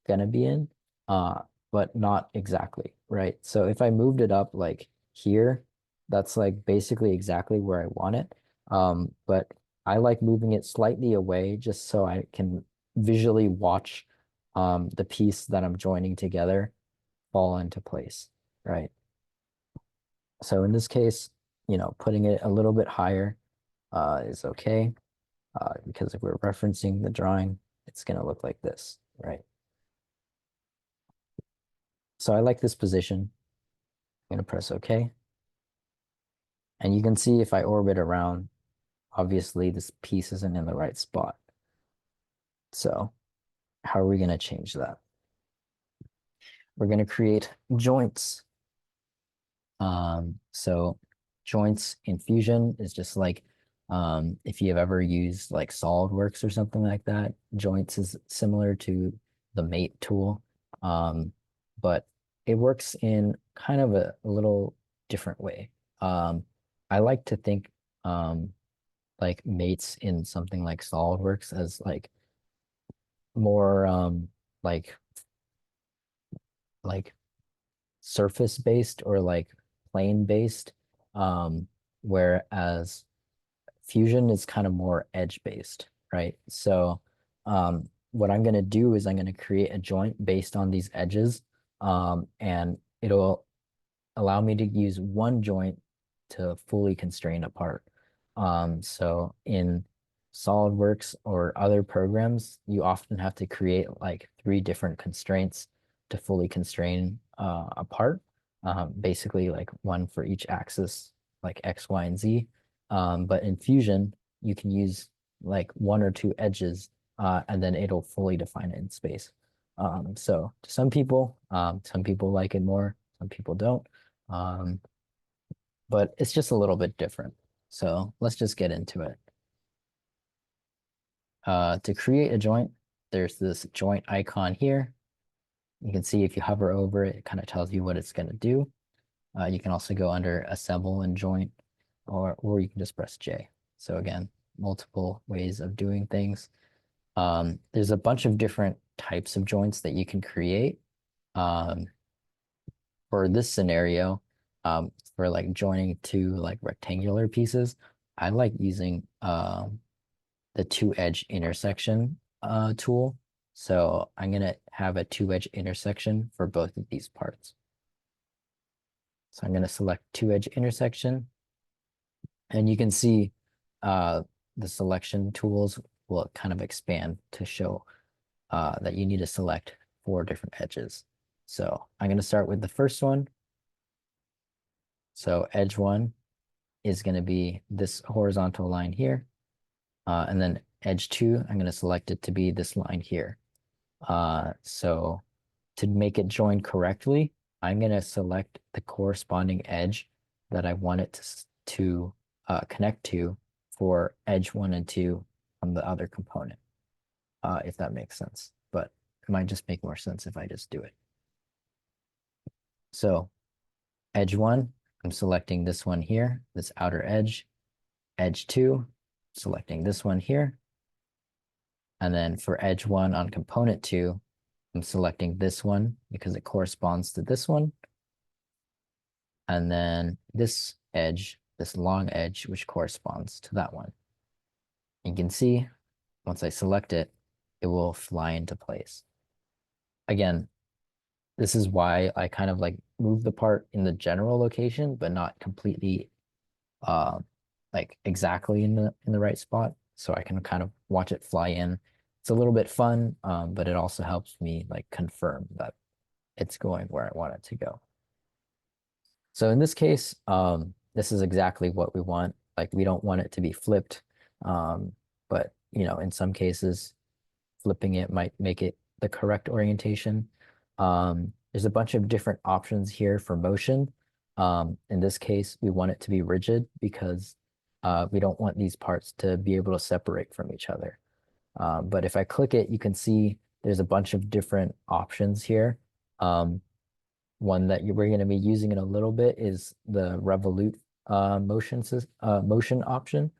Speaker 1: gonna be in, but not exactly, right? So if I moved it up like here, that's like basically exactly where I want it. But I like moving it slightly away just so I can visually watch the piece that I'm joining together fall into place, right? So in this case, putting it a little bit higher is okay, because if we're referencing the drawing, it's going to look like this, right? So I like this position. I'm going to press OK. And you can see if I orbit around, obviously this piece isn't in the right spot. So how are we going to change that? We're going to create joints. So joints in Fusion is just like if you've ever used like SolidWorks or something like that, joints is similar to the mate tool, but it works in kind of a little different way. I like to think like mates in something like SolidWorks as like more like like surface based or like plane based, whereas Fusion is kind of more edge based, right? So what I'm going to do is I'm going to create a joint based on these edges, and it'll allow me to use one joint to fully constrain a part. So in SolidWorks or other programs, you often have to create like 3 different constraints to fully constrain a part. Basically like one for each axis, like X, Y, and Z. But in Fusion, you can use like 1 or 2 edges, and then it'll fully define it in space. So to some people like it more, some people don't. Um, but it's just a little bit different. So let's just get into it. To create a joint, there's this joint icon here. You can see if you hover over it, it kind of tells you what it's going to do. You can also go under assemble and joint, or you can just press J. So again, multiple ways of doing things. There's a bunch of different types of joints that you can create. For this scenario, for like joining 2 like rectangular pieces, I like using the 2-edge intersection tool. So I'm going to have a 2-edge intersection for both of these parts. So I'm going to select 2-edge intersection, and you can see the selection tools will kind of expand to show that you need to select 4 different edges. So I'm going to start with the first one. So edge 1 is going to be this horizontal line here. And then edge 2, I'm going to select it to be this line here. So to make it join correctly, I'm going to select the corresponding edge that I want it to connect to for edge 1 and 2 on the other component, if that makes sense. But it might just make more sense if I just do it. So edge 1, I'm selecting this one here, this outer edge. Edge 2, selecting this one here. And then for edge 1 on component 2, I'm selecting this one because it corresponds to this one. And then this edge, this long edge, which corresponds to that one. You can see once I select it, it will fly into place. Again, this is why I kind of like move the part in the general location, but not completely like exactly in the right spot. So I can kind of watch it fly in. It's a little bit fun, but it also helps me like confirm that it's going where I want it to go. So in this case, this is exactly what we want. Like we don't want it to be flipped, but you know, in some cases, flipping it might make it the correct orientation. There's a bunch of different options here for motion. In this case, we want it to be rigid because we don't want these parts to be able to separate from each other. But if I click it, you can see there's a bunch of different options here. One that we're going to be using in a little bit is the revolute motion option.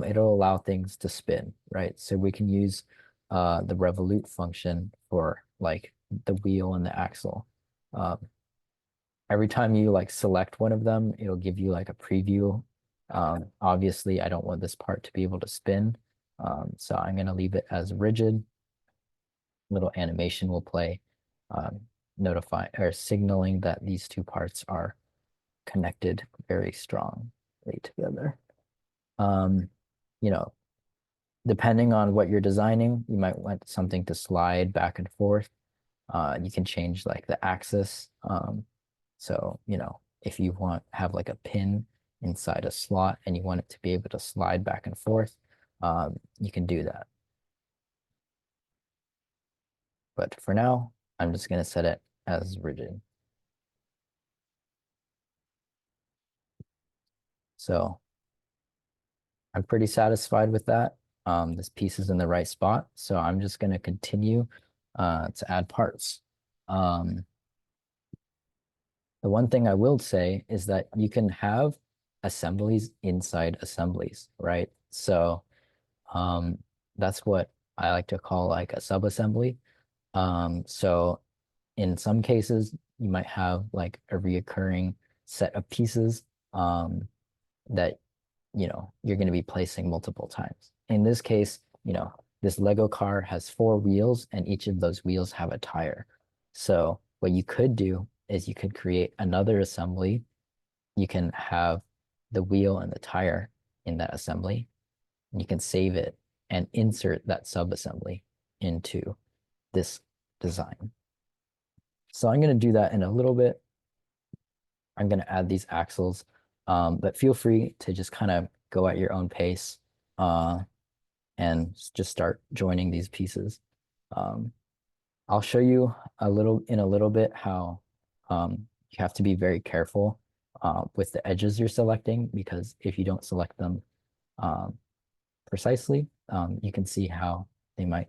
Speaker 1: It'll allow things to spin, right? So we can use the revolute function for like the wheel and the axle. Every time you like select one of them, it'll give you like a preview. Obviously, I don't want this part to be able to spin, so I'm going to leave it as rigid. Little animation will play, notify or signaling that these two parts are connected very strongly together. You know, depending on what you're designing, you might want something to slide back and forth. You can change like the axis. So, you know, if you have like a pin inside a slot and you want it to be able to slide back and forth, you can do that. But for now, I'm just going to set it as rigid. So I'm pretty satisfied with that. This piece is in the right spot, so I'm just going to continue to add parts. The one thing I will say is that you can have assemblies inside assemblies, right? So that's what I like to call like a subassembly. So in some cases, you might have like a reoccurring set of pieces that you know you're going to be placing multiple times. In this case, you know, this Lego car has 4 wheels and each of those wheels have a tire. So what you could do is you could create another assembly. You can have the wheel and the tire in that assembly, and you can save it and insert that sub-assembly into this design. So I'm going to do that in a little bit. I'm going to add these axles, but feel free to just kind of go at your own pace and just start joining these pieces. I'll show you a little bit how you have to be very careful with the edges you're selecting, because if you don't select them precisely, you can see how they might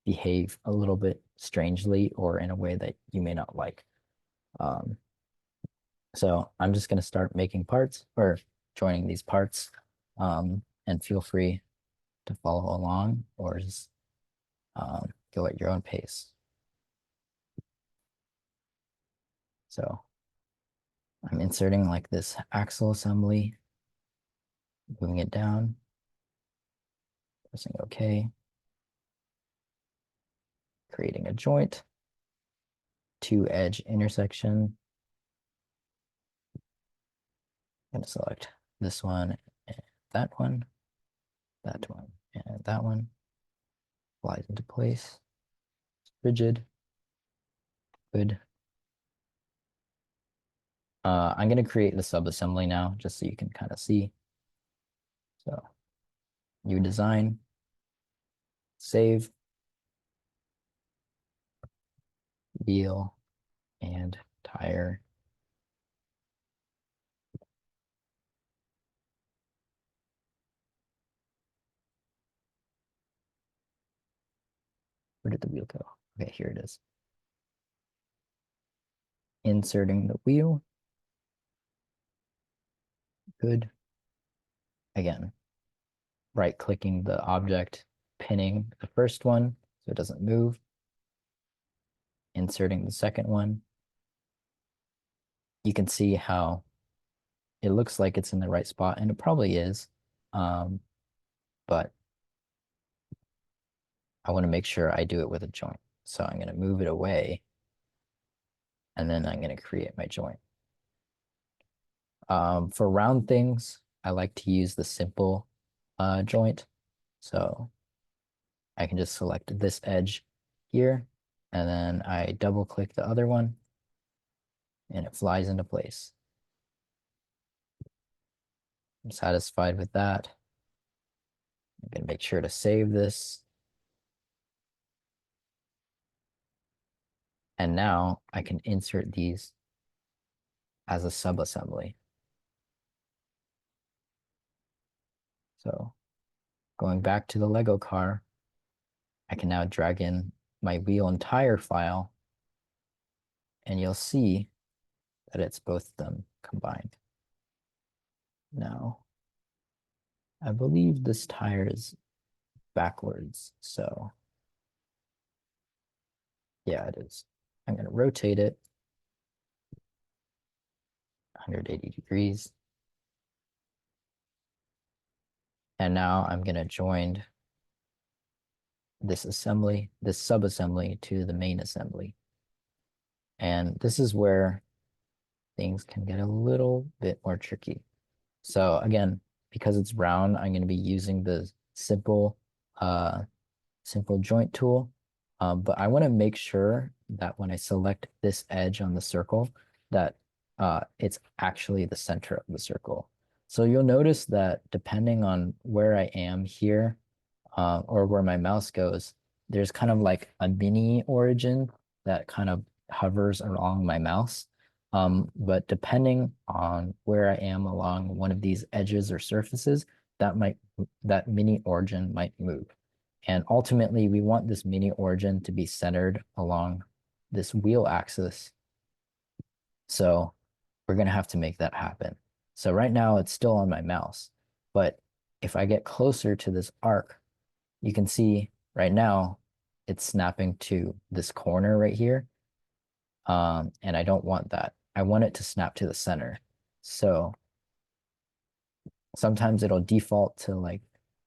Speaker 1: behave a little bit strangely or in a way that you may not like. So I'm just going to start making parts or joining these parts, and feel free to follow along or just go at your own pace. So I'm inserting like this axle assembly, moving it down, pressing OK, creating a joint, 2-edge intersection. I'm going to select this one and that one, and that one. Slides into place, rigid, good. I'm going to create the sub-assembly now, just so you can kind of see. So, new design, save, wheel, and tire. Where did the wheel go? Okay, here it is. Inserting the wheel. Good. Again, right-clicking the object, pinning the first one so it doesn't move. Inserting the second one. You can see how it looks like it's in the right spot, and it probably is. But I want to make sure I do it with a joint. So I'm going to move it away, and then I'm going to create my joint. For round things, I like to use the simple joint. So I can just select this edge here, and then I double click the other one, and it flies into place. I'm satisfied with that. I'm going to make sure to save this. And now I can insert these as a subassembly. So going back to the Lego car, I can now drag in my wheel and tire file, and you'll see that it's both of them combined. Now, I believe this tire is backwards, so yeah, it is. I'm going to rotate it 180 degrees. And now I'm going to join this assembly, this subassembly to the main assembly. And this is where things can get a little bit more tricky. So again, because it's round, I'm going to be using the simple joint tool. But I want to make sure that when I select this edge on the circle, that it's actually the center of the circle. So you'll notice that depending on where I am here, or where my mouse goes, there's kind of like a mini origin that kind of hovers along my mouse. But depending on where I am along one of these edges or surfaces, that mini origin might move. And ultimately, we want this mini origin to be centered along this wheel axis. So we're going to have to make that happen. So right now, it's still on my mouse. But if I get closer to this arc, you can see right now, it's snapping to this corner right here. And I don't want that. I want it to snap to the center. So sometimes it'll default to like,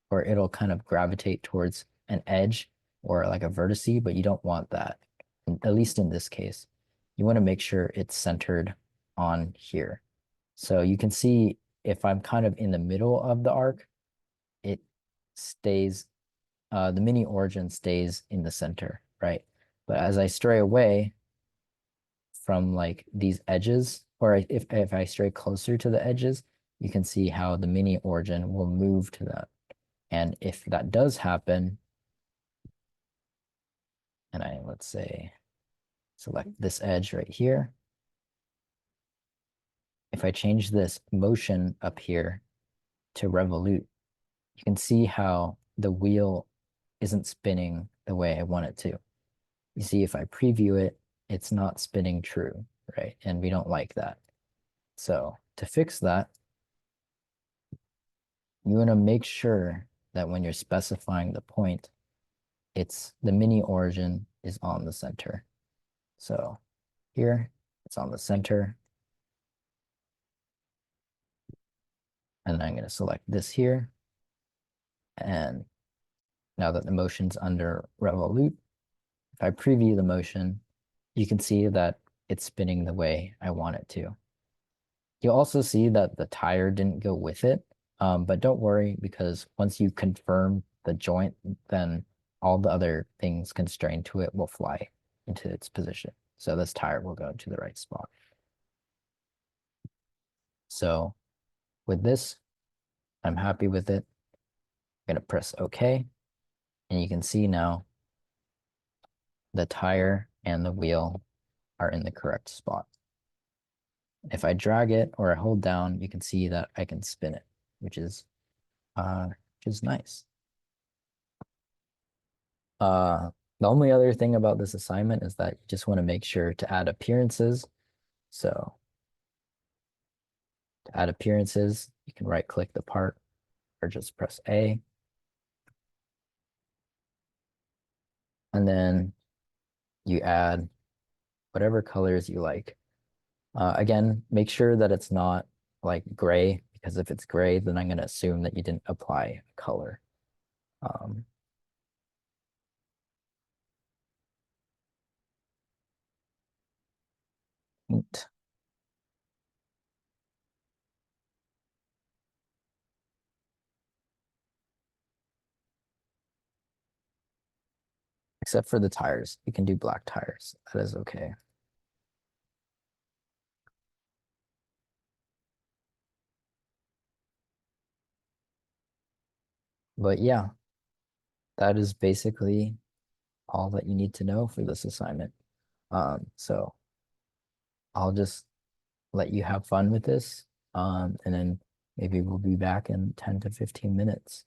Speaker 1: or it'll kind of gravitate towards an edge or like a vertice, but you don't want that, at least in this case. You want to make sure it's centered on here. So you can see if I'm kind of in the middle of the arc, it stays, the mini origin stays in the center, right? But as I stray away from like these edges, or if I stray closer to the edges, you can see how the mini origin will move to that. And if that does happen, and let's say, select this edge right here. If I change this motion up here to revolute, you can see how the wheel isn't spinning the way I want it to. You see, if I preview it, it's not spinning true, right? And we don't like that. So to fix that, you want to make sure that when you're specifying the point, the mini origin is on the center. So here, it's on the center. And I'm going to select this here. And now that the motion's under revolute, if I preview the motion, you can see that it's spinning the way I want it to. You'll also see that the tire didn't go with it, but don't worry, because once you confirm the joint, then all the other things constrained to it will fly into its position. So this tire will go to the right spot. So with this, I'm happy with it. I'm going to press OK, and you can see now the tire and the wheel are in the correct spot. If I drag it or I hold down, you can see that I can spin it, which is nice. The only other thing about this assignment is that you just want to make sure to add appearances. So to add appearances, you can right click the part or just press A. And then you add whatever colors you like. Again, make sure that it's not like gray, because if it's gray, then I'm going to assume that you didn't apply color. except for the tires. You can do black tires. That is okay. But yeah, that is basically all that you need to know for this assignment. So I'll just let you have fun with this. And then maybe we'll be back in 10 to 15 minutes.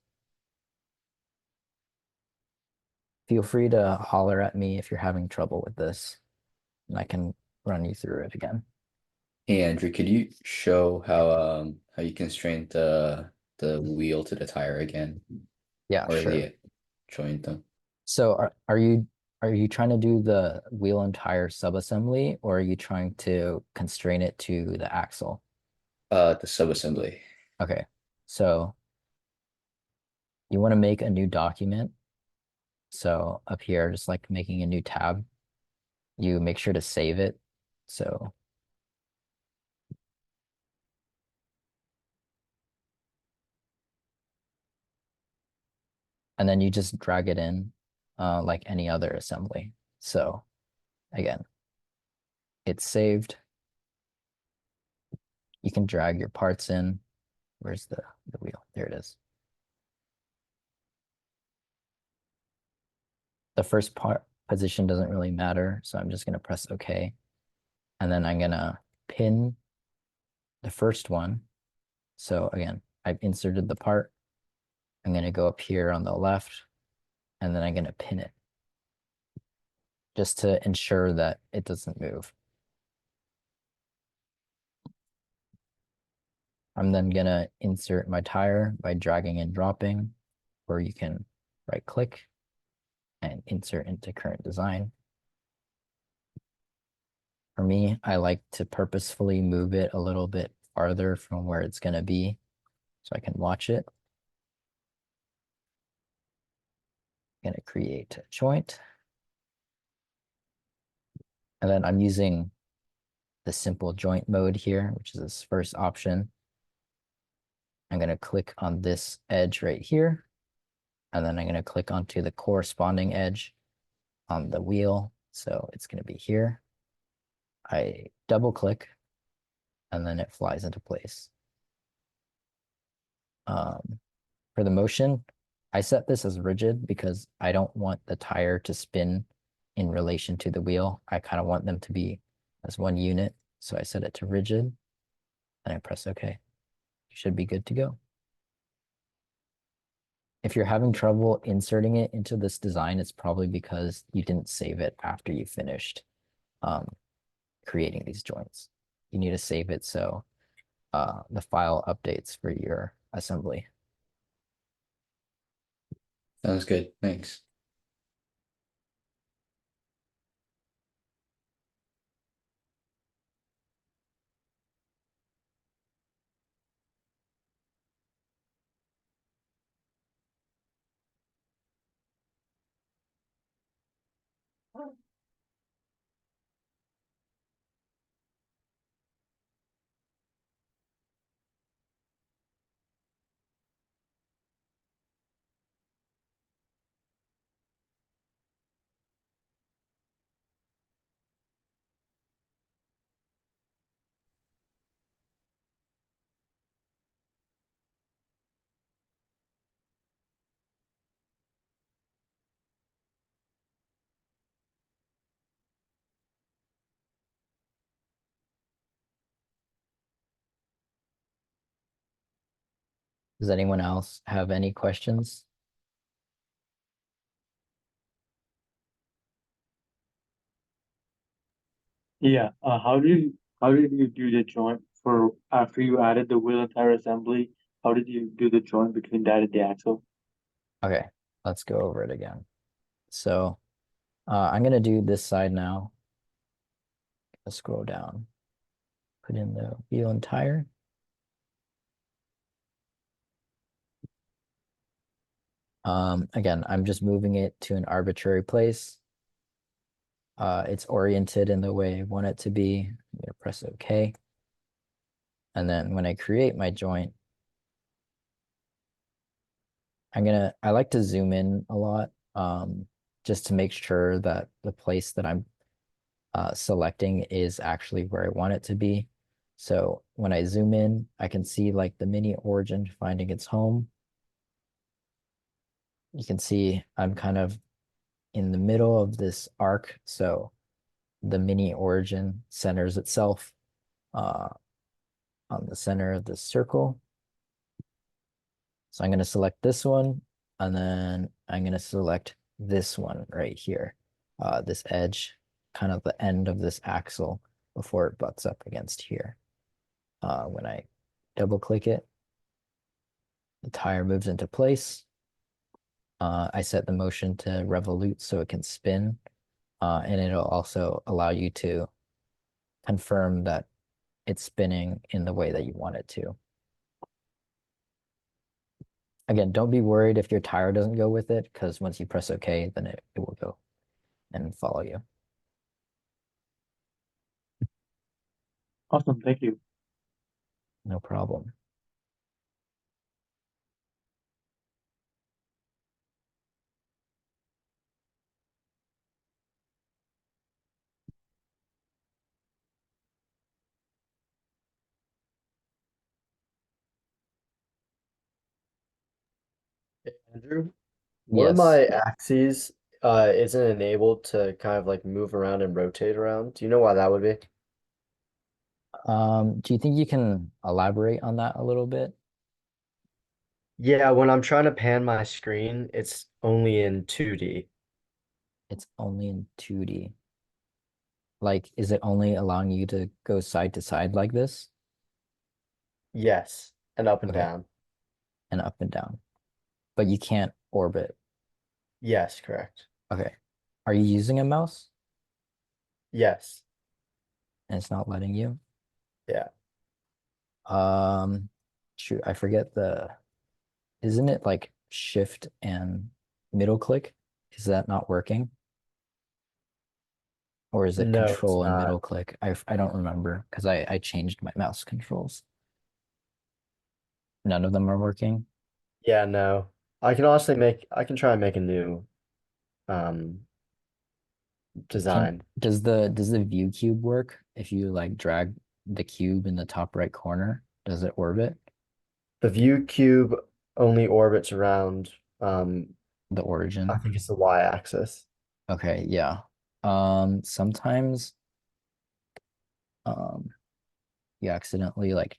Speaker 1: Feel free to holler at me if you're having trouble with this, and I can run you through it again.
Speaker 5: Hey Andrew, could you show how you constrain the wheel to the tire again,
Speaker 1: Yeah,
Speaker 5: or
Speaker 1: sure.
Speaker 5: the joint them?
Speaker 1: So are you trying to do the wheel and tire subassembly, or are you trying to constrain it to the axle?
Speaker 5: The subassembly.
Speaker 1: Okay. So you want to make a new document. So up here, just like making a new tab, you make sure to save it. So and then you just drag it in like any other assembly. So again, it's saved. You can drag your parts in. Where's the wheel? There it is. The first part position doesn't really matter, so I'm just going to press OK. And then I'm going to pin the first one. So again, I've inserted the part. I'm going to go up here on the left, and then I'm going to pin it just to ensure that it doesn't move. I'm then going to insert my tire by dragging and dropping, or you can right click and insert into current design. For me, I like to purposefully move it a little bit farther from where it's going to be so I can watch it. I'm going to create a joint. And then I'm using the simple joint mode here, which is this first option. I'm going to click on this edge right here. And then I'm going to click onto the corresponding edge on the wheel. So it's going to be here. I double click, and then it flies into place. For the motion, I set this as rigid because I don't want the tire to spin in relation to the wheel. I kind of want them to be as one unit. So I set it to rigid, and I press OK. You should be good to go. If you're having trouble inserting it into this design, it's probably because you didn't save it after you finished creating these joints. You need to save it so the file updates for your assembly.
Speaker 5: Sounds good. Thanks.
Speaker 1: Does anyone else have any questions?
Speaker 4: Yeah, how did you do the joint for after you added the wheel and tire assembly? How did you do the joint between that and the axle?
Speaker 1: Okay, let's go over it again. So I'm going to do this side now. Let's scroll down, put in the wheel and tire. Again, I'm just moving it to an arbitrary place. It's oriented in the way I want it to be. I'm going to press OK. And then when I create my joint, I like to zoom in a lot, just to make sure that the place that I'm selecting is actually where I want it to be. So when I zoom in, I can see like the mini origin finding its home. You can see I'm kind of in the middle of this arc. So the mini origin centers itself on the center of the circle. So I'm going to select this one, and then I'm going to select this one right here, this edge, kind of the end of this axle before it butts up against here. When I double click it, the tire moves into place. I set the motion to revolute so it can spin, and it'll also allow you to confirm that it's spinning in the way that you want it to. Again, don't be worried if your tire doesn't go with it, because once you press OK, then it will go and follow you.
Speaker 4: Awesome, thank you.
Speaker 1: No problem.
Speaker 6: Andrew, one of
Speaker 1: Yes.
Speaker 6: my axes isn't enabled to kind of like move around and rotate around. Do you know why that would be?
Speaker 1: Do you think you can elaborate on that a little bit?
Speaker 6: Yeah, when I'm trying to pan my screen, it's only in 2D.
Speaker 1: It's only in 2D. Like, is it only allowing you to go side to side like this?
Speaker 6: Yes, and up and
Speaker 1: Okay,
Speaker 6: down.
Speaker 1: and up and down. But you can't orbit.
Speaker 6: Yes, correct.
Speaker 1: Okay. Are you using a mouse
Speaker 6: Yes.
Speaker 1: and it's not letting you?
Speaker 6: Yeah.
Speaker 1: Shoot, I forget isn't it like shift and middle click? Is that not working? Or is it
Speaker 6: No, it's
Speaker 1: control and
Speaker 6: not.
Speaker 1: middle click? I don't remember because I changed my mouse controls. None of them are working.
Speaker 6: Yeah, no. I can try and make a new um design.
Speaker 1: Does the view cube work if you like drag the cube in the top right corner? Does it orbit
Speaker 6: The view cube only orbits around
Speaker 1: the
Speaker 6: I
Speaker 1: origin?
Speaker 6: think it's the y-axis.
Speaker 1: Okay, yeah. Sometimes um you accidentally like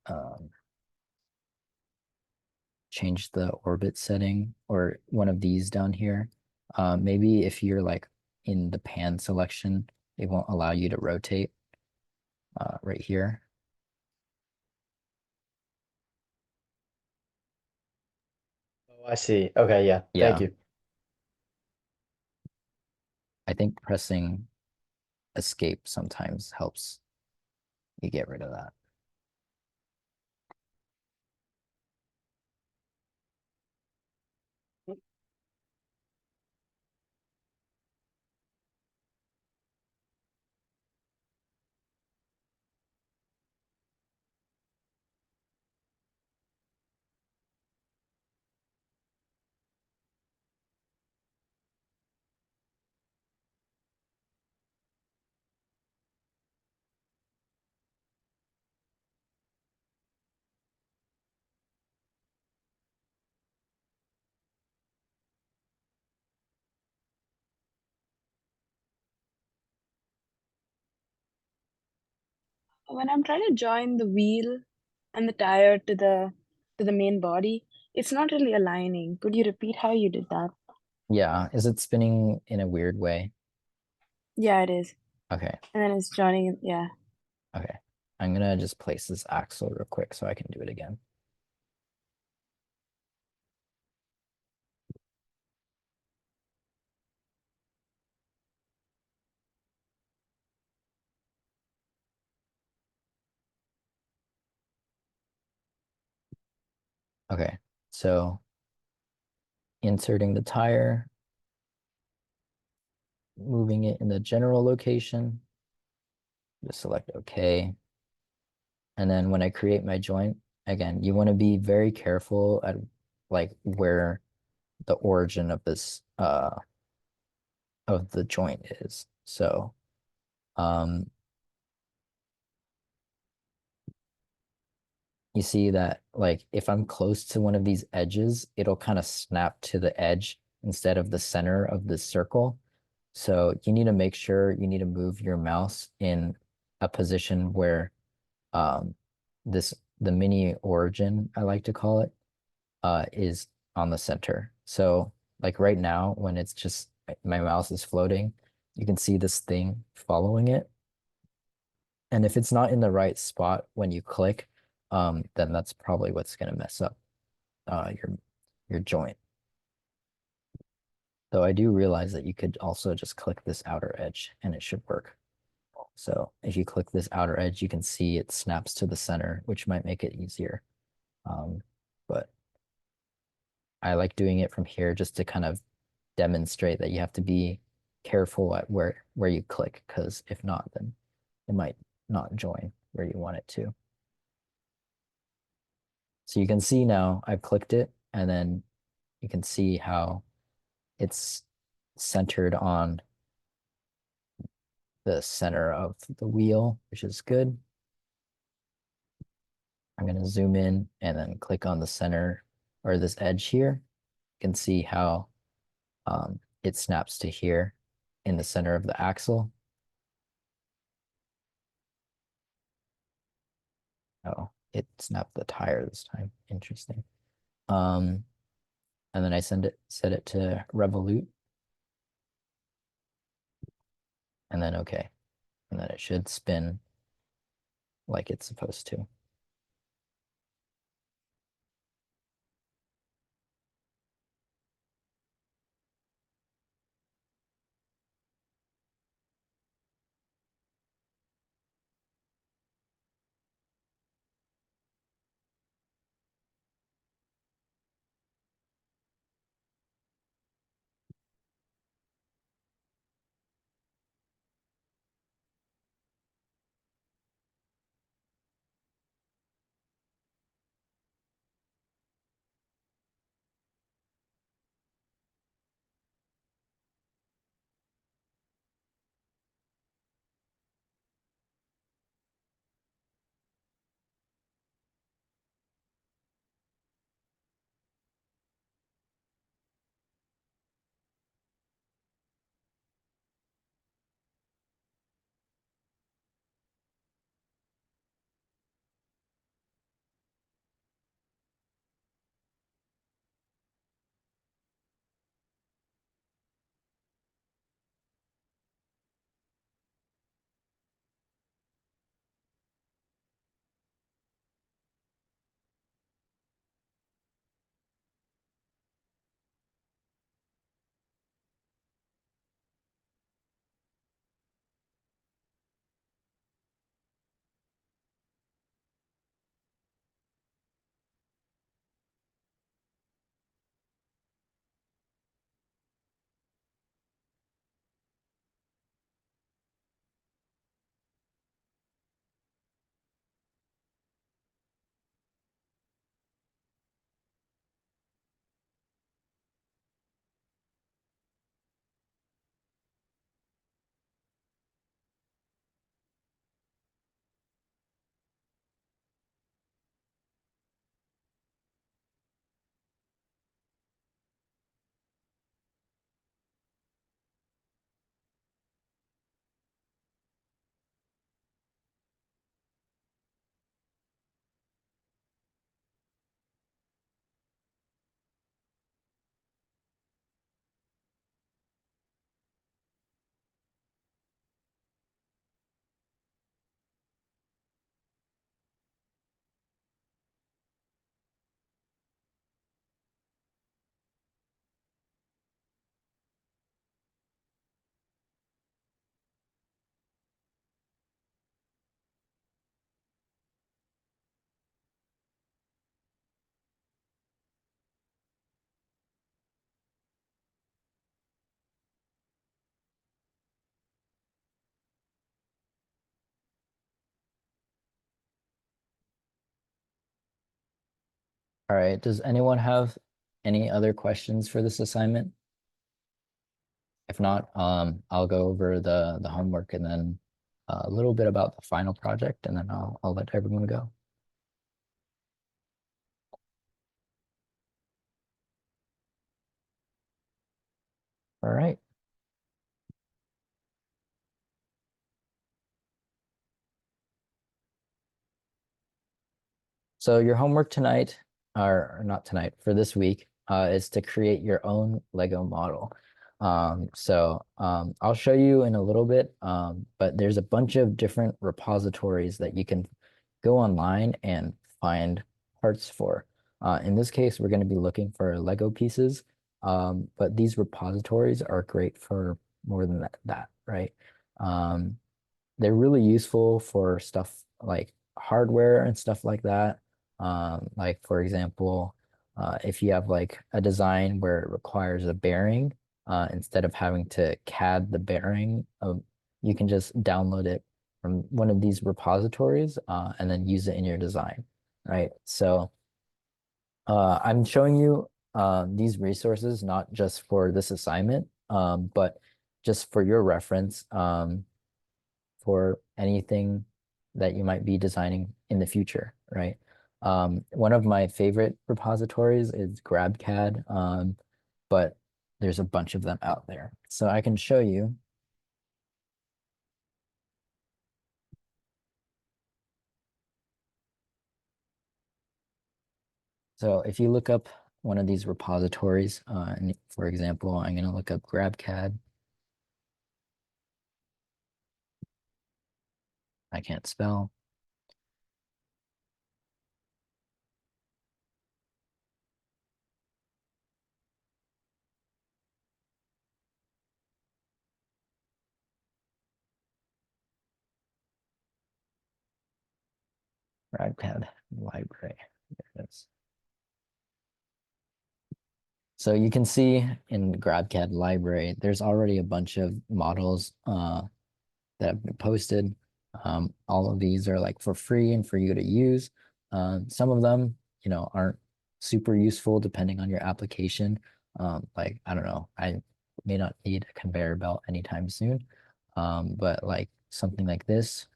Speaker 1: um change the orbit setting or one of these down here. Maybe if you're like in the pan selection, it won't allow you to rotate right here.
Speaker 6: Oh, I see. Okay, yeah. Thank
Speaker 1: Yeah,
Speaker 6: you.
Speaker 1: I think pressing escape sometimes helps you get rid of that.
Speaker 7: When I'm trying to join the wheel and the tire to the main body, it's not really aligning. Could you repeat how you did that?
Speaker 1: Yeah, is it spinning in a weird way?
Speaker 7: Yeah, it is.
Speaker 1: Okay,
Speaker 7: And then it's joining, yeah.
Speaker 1: okay. I'm gonna just place this axle real quick so I can do it again. Okay, so inserting the tire, moving it in the general location, just select OK. And then when I create my joint, again, you want to be very careful at like where the origin of this of the joint is. So you see that like if I'm close to one of these edges, it'll kind of snap to the edge instead of the center of the circle. So you need to make sure you need to move your mouse in a position where um, the mini origin, I like to call it, is on the center. So like right now, when it's just my mouse is floating, you can see this thing following it. And if it's not in the right spot when you click, then that's probably what's going to mess up your joint. Though I do realize that you could also just click this outer edge and it should work. So if you click this outer edge, you can see it snaps to the center, which might make it easier. But I like doing it from here just to kind of demonstrate that you have to be careful at where you click, because if not, then it might not join where you want it to. So you can see now I've clicked it, and then you can see how it's centered on the center of the wheel, which is good. I'm going to zoom in and then click on the center or this edge here. You can see how it snaps to here in the center of the axle. Oh, it snapped the tire this time. Interesting. And then I set it to revolute. And then okay. And then it should spin like it's supposed to. All right. Does anyone have any other questions for this assignment? If not, I'll go over the homework and then a little bit about the final project, and then I'll let everyone go. All right. So your homework tonight, or not tonight, for this week, is to create your own Lego model. I'll show you in a little bit, but there's a bunch of different repositories that you can go online and find parts for. In this case, we're going to be looking for Lego pieces, but these repositories are great for more than that, right? They're really useful for stuff like hardware and stuff like that. Like for example, if you have like a design where it requires a bearing, instead of having to CAD the bearing, you can just download it from one of these repositories and then use it in your design, right? So I'm showing you these resources not just for this assignment, but just for your reference. For anything that you might be designing in the future, right? One of my favorite repositories is GrabCAD, but there's a bunch of them out there. So I can show you. So if you look up one of these repositories, and for example, I'm going to look up GrabCAD. I can't spell. GrabCAD library. There it is. So you can see in GrabCAD library, there's already a bunch of models that have been posted. All of these are like for free and for you to use. Some of them, aren't super useful depending on your application. Like, I don't know, I may not need a conveyor belt anytime soon. But like something like this,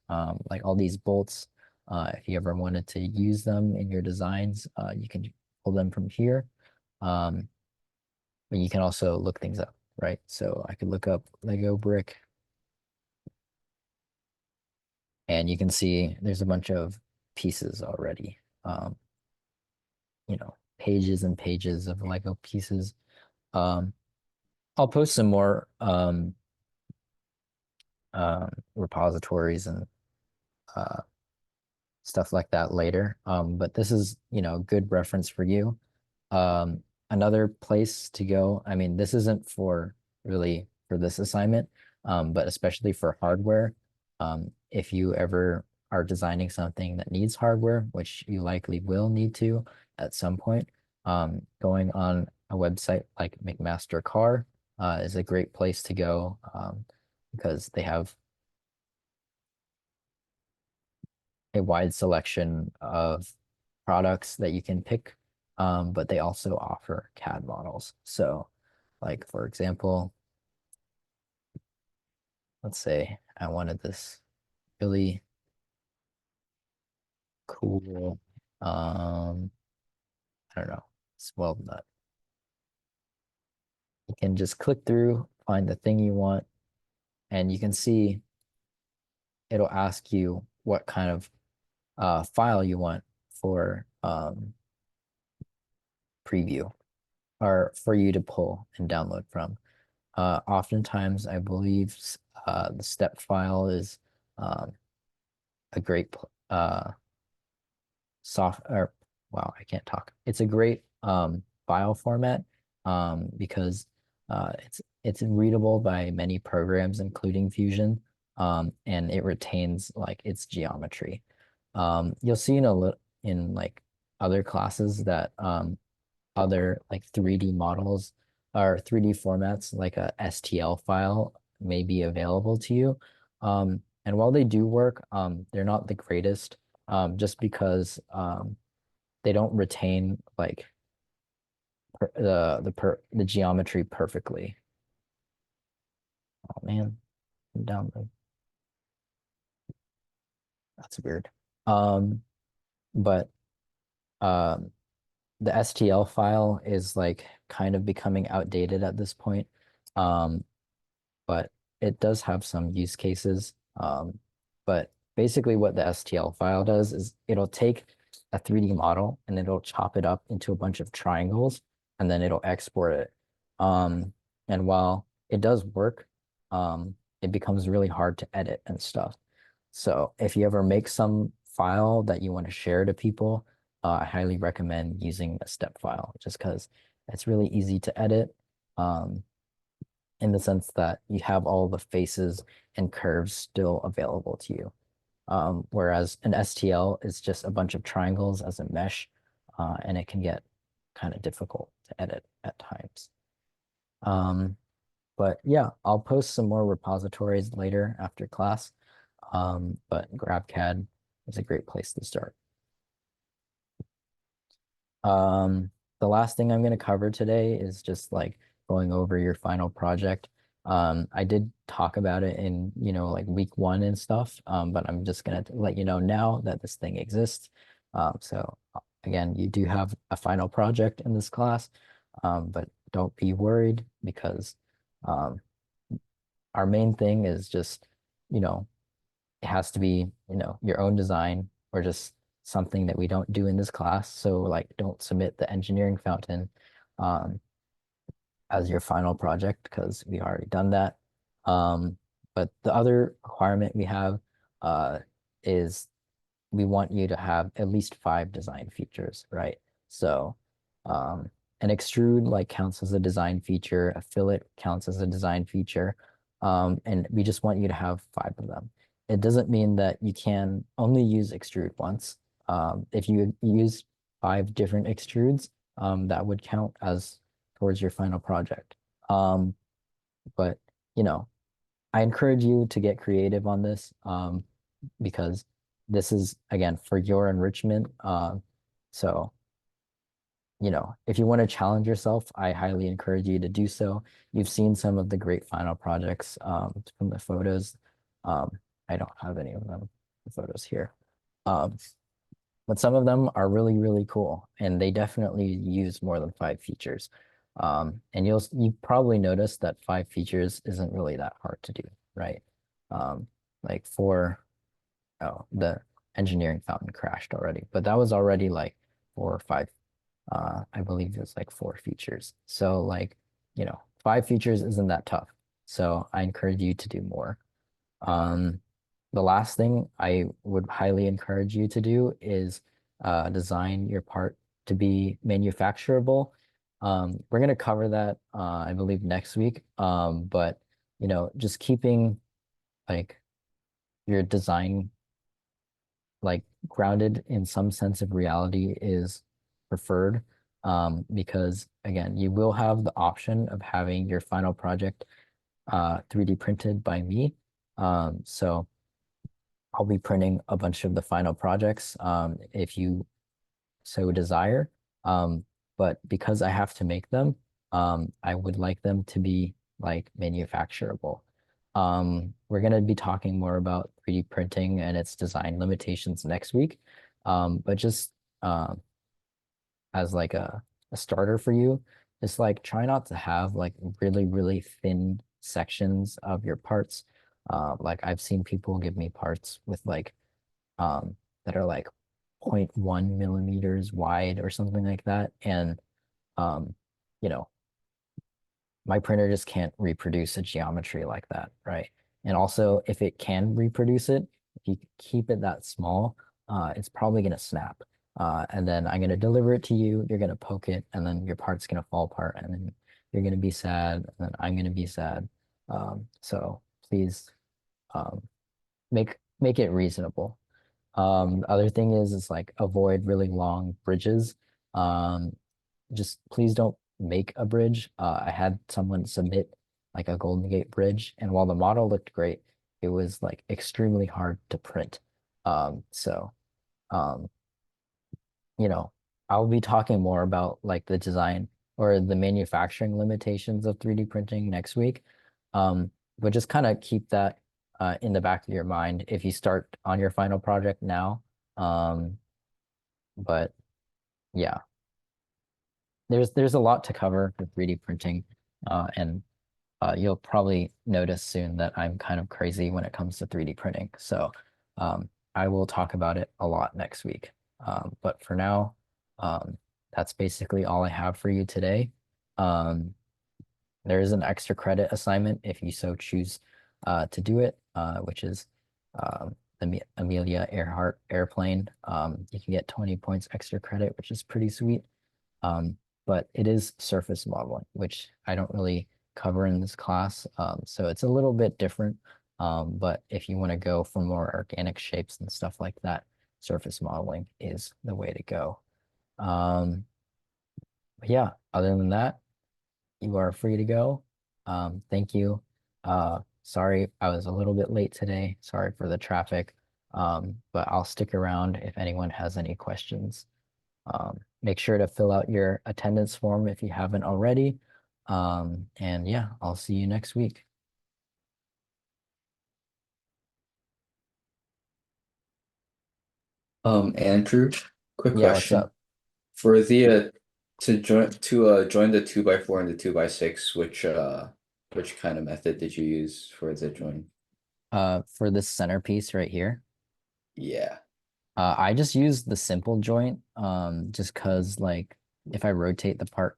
Speaker 1: like all these bolts, if you ever wanted to use them in your designs, you can pull them from here. But you can also look things up, right? So I could look up Lego brick, and you can see there's a bunch of pieces already. Pages and pages of Lego pieces. I'll post some more repositories and stuff like that later. But this is, good reference for you. Another place to go, I mean, this isn't for really for this assignment, but especially for hardware. If you ever are designing something that needs hardware, which you likely will need to at some point, going on a website like McMaster-Carr is a great place to go because they have a wide selection of products that you can pick, but they also offer CAD models. So like, for example, let's say I wanted this really cool, I don't know, swelled nut. You can just click through, find the thing you want, and you can see it'll ask you what kind of file you want for preview or for you to pull and download from. Oftentimes, I believe the step file is a great or wow, I can't talk. It's a great file format because it's readable by many programs, including Fusion, and it retains like its geometry. You'll see in like other classes that other like 3D models or 3D formats like a STL file may be available to you. And while they do work, they're not the greatest just because they don't retain like the geometry perfectly. Oh man, I'm down the that's weird. But um the STL file is like kind of becoming outdated at this point. Um, but it does have some use cases. But basically what the STL file does is it'll take a 3D model and it'll chop it up into a bunch of triangles and then it'll export it. And while it does work, it becomes really hard to edit and stuff. So if you ever make some file that you want to share to people, I highly recommend using a step file just because it's really easy to edit. In the sense that you have all the faces and curves still available to you. Whereas an STL is just a bunch of triangles as a mesh, and it can get kind of difficult to edit at times. But yeah, I'll post some more repositories later after class. But GrabCAD is a great place to start. The last thing I'm going to cover today is just like going over your final project. I did talk about it in, like week 1 and stuff, but I'm just going to let you know now that this thing exists. So again, you do have a final project in this class, but don't be worried because our main thing is just, it has to be, your own design or just something that we don't do in this class. So like don't submit the engineering fountain as your final project because we already done that. But the other requirement we have is we want you to have at least 5 design features, right? So an extrude like counts as a design feature, a fillet counts as a design feature, and we just want you to have 5 of them. It doesn't mean that you can only use extrude once. If you use 5 different extrudes, that would count as towards your final project. But I encourage you to get creative on this because this is again for your enrichment. So if you want to challenge yourself, I highly encourage you to do so. You've seen some of the great final projects from the photos. I don't have any of them, the photos here. But some of them are really, really cool, and they definitely use more than 5 features. And you probably noticed that 5 features isn't really that hard to do, right? Like the engineering fountain crashed already, but that was already like 4 or 5. I believe it was like 4 features. So like, 5 features isn't that tough. So I encourage you to do more. The last thing I would highly encourage you to do is design your part to be manufacturable. We're going to cover that, I believe, next week. But, just keeping like your design like grounded in some sense of reality is preferred because again, you will have the option of having your final project 3D printed by me. So I'll be printing a bunch of the final projects if you so desire. But because I have to make them, I would like them to be like manufacturable. We're going to be talking more about 3D printing and its design limitations next week. But just as like a starter for you, it's like try not to have like really, really thin sections of your parts. Like I've seen people give me parts with like that are like 0.1 millimeters wide or something like that. And um, you know, my printer just can't reproduce a geometry like that, right? And also, if it can reproduce it, if you keep it that small, it's probably going to snap. And then I'm going to deliver it to you. You're going to poke it, and then your part's going to fall apart, and then you're going to be sad, and then I'm going to be sad. So please um, make it reasonable. The other thing is like avoid really long bridges. Just please don't make a bridge. I had someone submit like a Golden Gate bridge, and while the model looked great, it was like extremely hard to print. So um, I'll be talking more about like the design or the manufacturing limitations of 3D printing next week. But just kind of keep that in the back of your mind if you start on your final project now. But yeah, there's a lot to cover with 3D printing, and you'll probably notice soon that I'm kind of crazy when it comes to 3D printing. So I will talk about it a lot next week. But for now, that's basically all I have for you today. There is an extra credit assignment if you so choose to do it, which is the Amelia Earhart airplane. You can get 20 points extra credit, which is pretty sweet. But it is surface modeling, which I don't really cover in this class. So it's a little bit different. But if you want to go for more organic shapes and stuff like that, surface modeling is the way to go. But yeah, other than that, you are free to go. Thank you. Sorry, I was a little bit late today. Sorry for the traffic. But I'll stick around if anyone has any questions. Make sure to fill out your attendance form if you haven't already. And yeah, I'll see you next week.
Speaker 5: Andrew, quick
Speaker 1: Yeah, what's
Speaker 5: question.
Speaker 1: up?
Speaker 5: For the to join the 2x4 and the 2x6, which kind of method did you use for the join?
Speaker 1: For this centerpiece right here,
Speaker 5: Yeah.
Speaker 1: I just use the simple joint, just cause like if I rotate the part,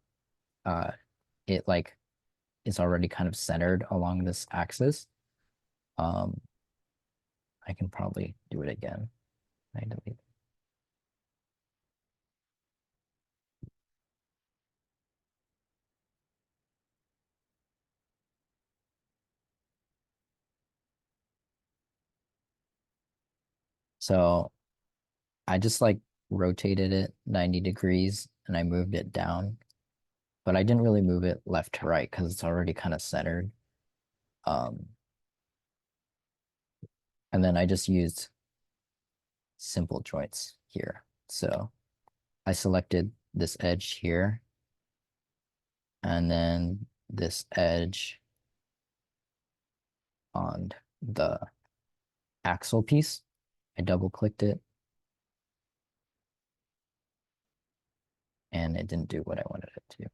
Speaker 1: it like is already kind of centered along this axis. Um, I can probably do it again. I delete. So I just like rotated it 90 degrees and I moved it down, but I didn't really move it left to right because it's already kind of centered. Um, and then I just used simple joints here. So I selected this edge here and then this edge on the axle piece. I double clicked it and it didn't do what I wanted it to.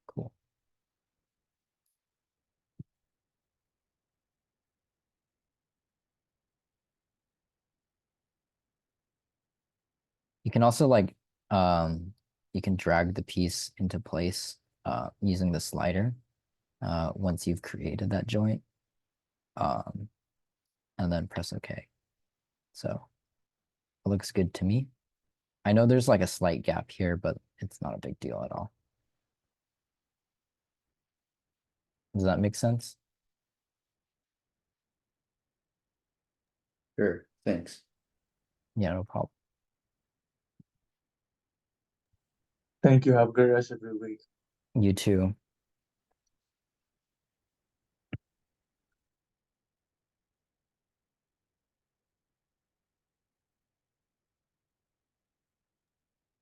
Speaker 1: Cool. You can also like, you can drag the piece into place using the slider once you've created that joint, and then press OK. So it looks good to me. I know there's like a slight gap here, but it's not a big deal at all. Does that make sense?
Speaker 5: Sure. Thanks.
Speaker 1: Yeah, no problem.
Speaker 4: Thank you. Have a good rest of your week.
Speaker 1: You too.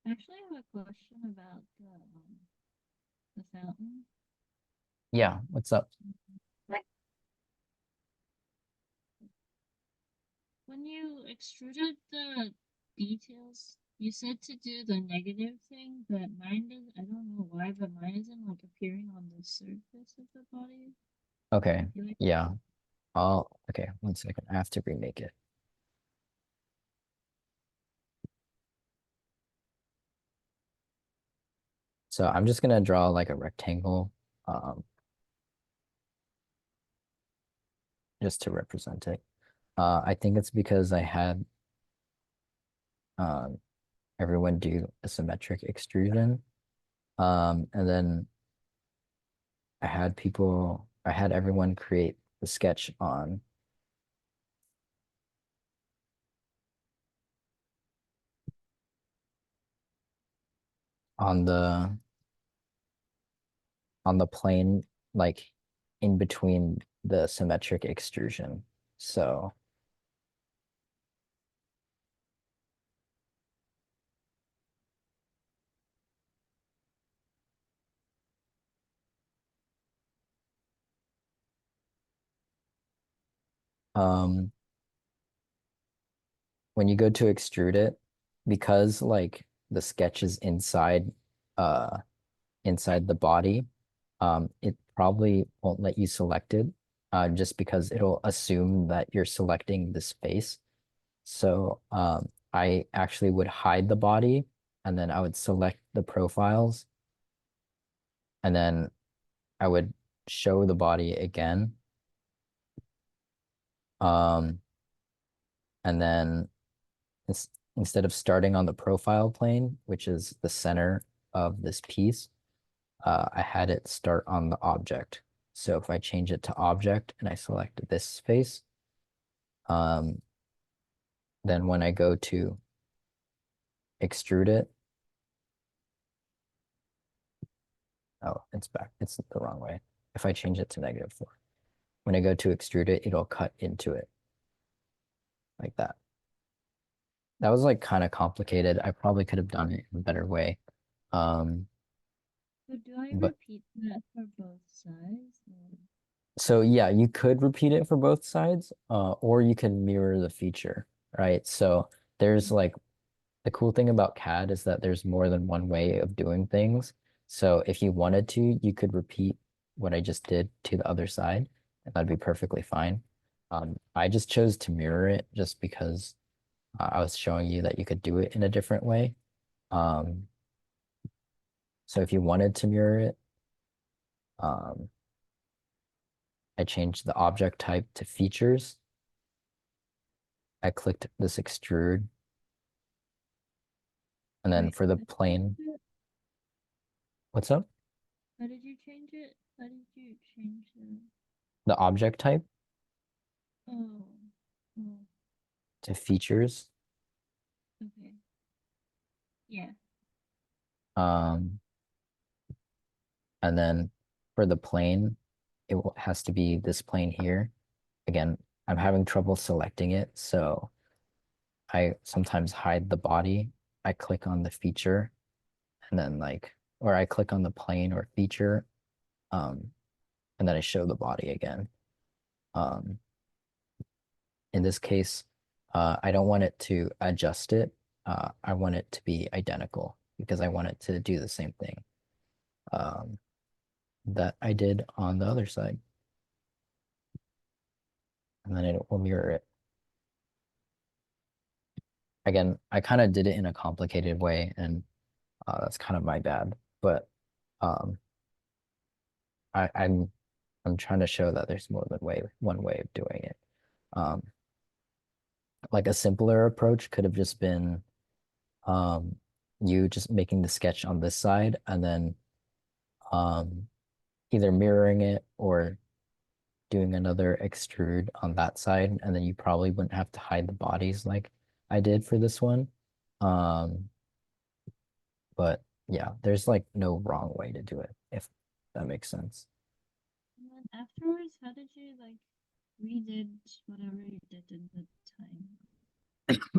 Speaker 3: Actually, I have a question about the fountain.
Speaker 1: Yeah, what's up?
Speaker 3: When you extruded the details, you said to do the negative thing, but mine does. I don't know why, but mine isn't like appearing on the surface of the body.
Speaker 1: Okay,
Speaker 3: You like,
Speaker 1: yeah. Okay, 1 second. I have to remake it. So I'm just gonna draw like a rectangle, just to represent it. I think it's because I had um, everyone do a symmetric extrusion. And then I had everyone create the sketch on the plane, like in between the symmetric extrusion. So um, when you go to extrude it, because like the sketch is uh, inside the body, it probably won't let you select it, just because it'll assume that you're selecting this face. So I actually would hide the body and then I would select the profiles and then I would show the body again. Um, and then instead of starting on the profile plane, which is the center of this piece, I had it start on the object. So if I change it to object and I select this face, um, then when I go to extrude it, oh, it's back. It's the wrong way. If I change it to -4, when I go to extrude it, it'll cut into it like that. That was like kind of complicated. I probably could have done it in a better way. Um,
Speaker 3: So do I
Speaker 1: but
Speaker 3: repeat that for both sides? Or...
Speaker 1: so yeah, you could repeat it for both sides, or you can mirror the feature, right? So there's like the cool thing about CAD is that there's more than one way of doing things. So if you wanted to, you could repeat what I just did to the other side, and that'd be perfectly fine. I just chose to mirror it just because I was showing you that you could do it in a different way. Um, so if you wanted to mirror it, um, I changed the object type to features. I clicked this extrude, and then
Speaker 3: Wait,
Speaker 1: for the
Speaker 3: how did you
Speaker 1: plane,
Speaker 3: do it?
Speaker 1: what's up?
Speaker 3: How did you change it? How did you change the...
Speaker 1: The object type
Speaker 3: Oh, oh,
Speaker 1: to features.
Speaker 3: okay. Yeah.
Speaker 1: Um, and then for the plane, has to be this plane here. Again, I'm having trouble selecting it, so I sometimes hide the body. I click on the feature and then or I click on the plane or feature, um, and then I show the body again. Um, in this case, I don't want it to adjust it. I want it to be identical because I want it to do the same thing that I did on the other side. And then it will mirror it. Again, I kind of did it in a complicated way, and that's kind of my bad. But um, I'm trying to show that there's more than one way of doing it. Um, like a simpler approach could have just been um, you just making the sketch on this side and then um, either mirroring it or doing another extrude on that side, and then you probably wouldn't have to hide the bodies like I did for this one. Um, but yeah, there's like no wrong way to do it, if that makes sense.
Speaker 3: And then afterwards, how did you like redid whatever you did in the time?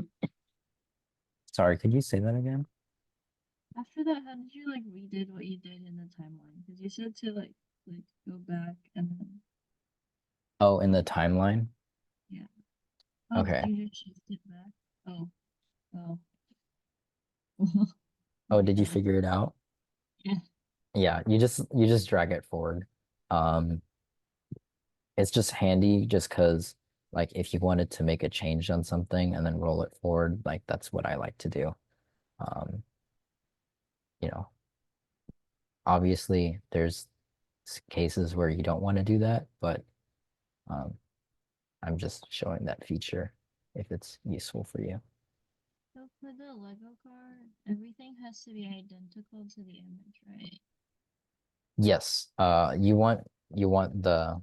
Speaker 1: Sorry, could you say that again?
Speaker 3: After that, how did you like redid what you did in the timeline? Because you said to like go back and then
Speaker 1: Oh, in the timeline?
Speaker 3: yeah. Oh, did
Speaker 1: Okay.
Speaker 3: you just shift it back? Oh, oh.
Speaker 1: Oh,
Speaker 3: My
Speaker 1: did you
Speaker 3: bad.
Speaker 1: figure it out?
Speaker 3: Yeah.
Speaker 1: Yeah, you just drag it forward. Um, it's just handy just because like if you wanted to make a change on something and then roll it forward, like that's what I like to do. Um, you know, obviously there's cases where you don't want to do that, but um, I'm just showing that feature if it's useful for you.
Speaker 3: So for the Lego car, everything has to be identical to the image, right?
Speaker 1: Yes, you want the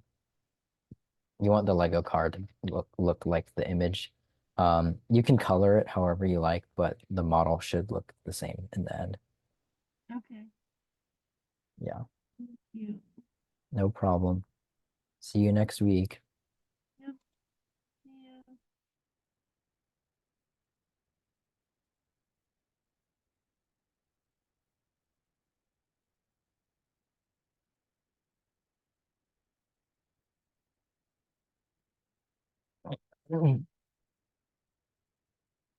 Speaker 1: Lego car to look like the image. You can color it however you like, but the model should look the same in the end.
Speaker 3: Okay.
Speaker 1: Yeah,
Speaker 3: Thank you.
Speaker 1: no problem. See you next week.
Speaker 3: Yep. Yeah.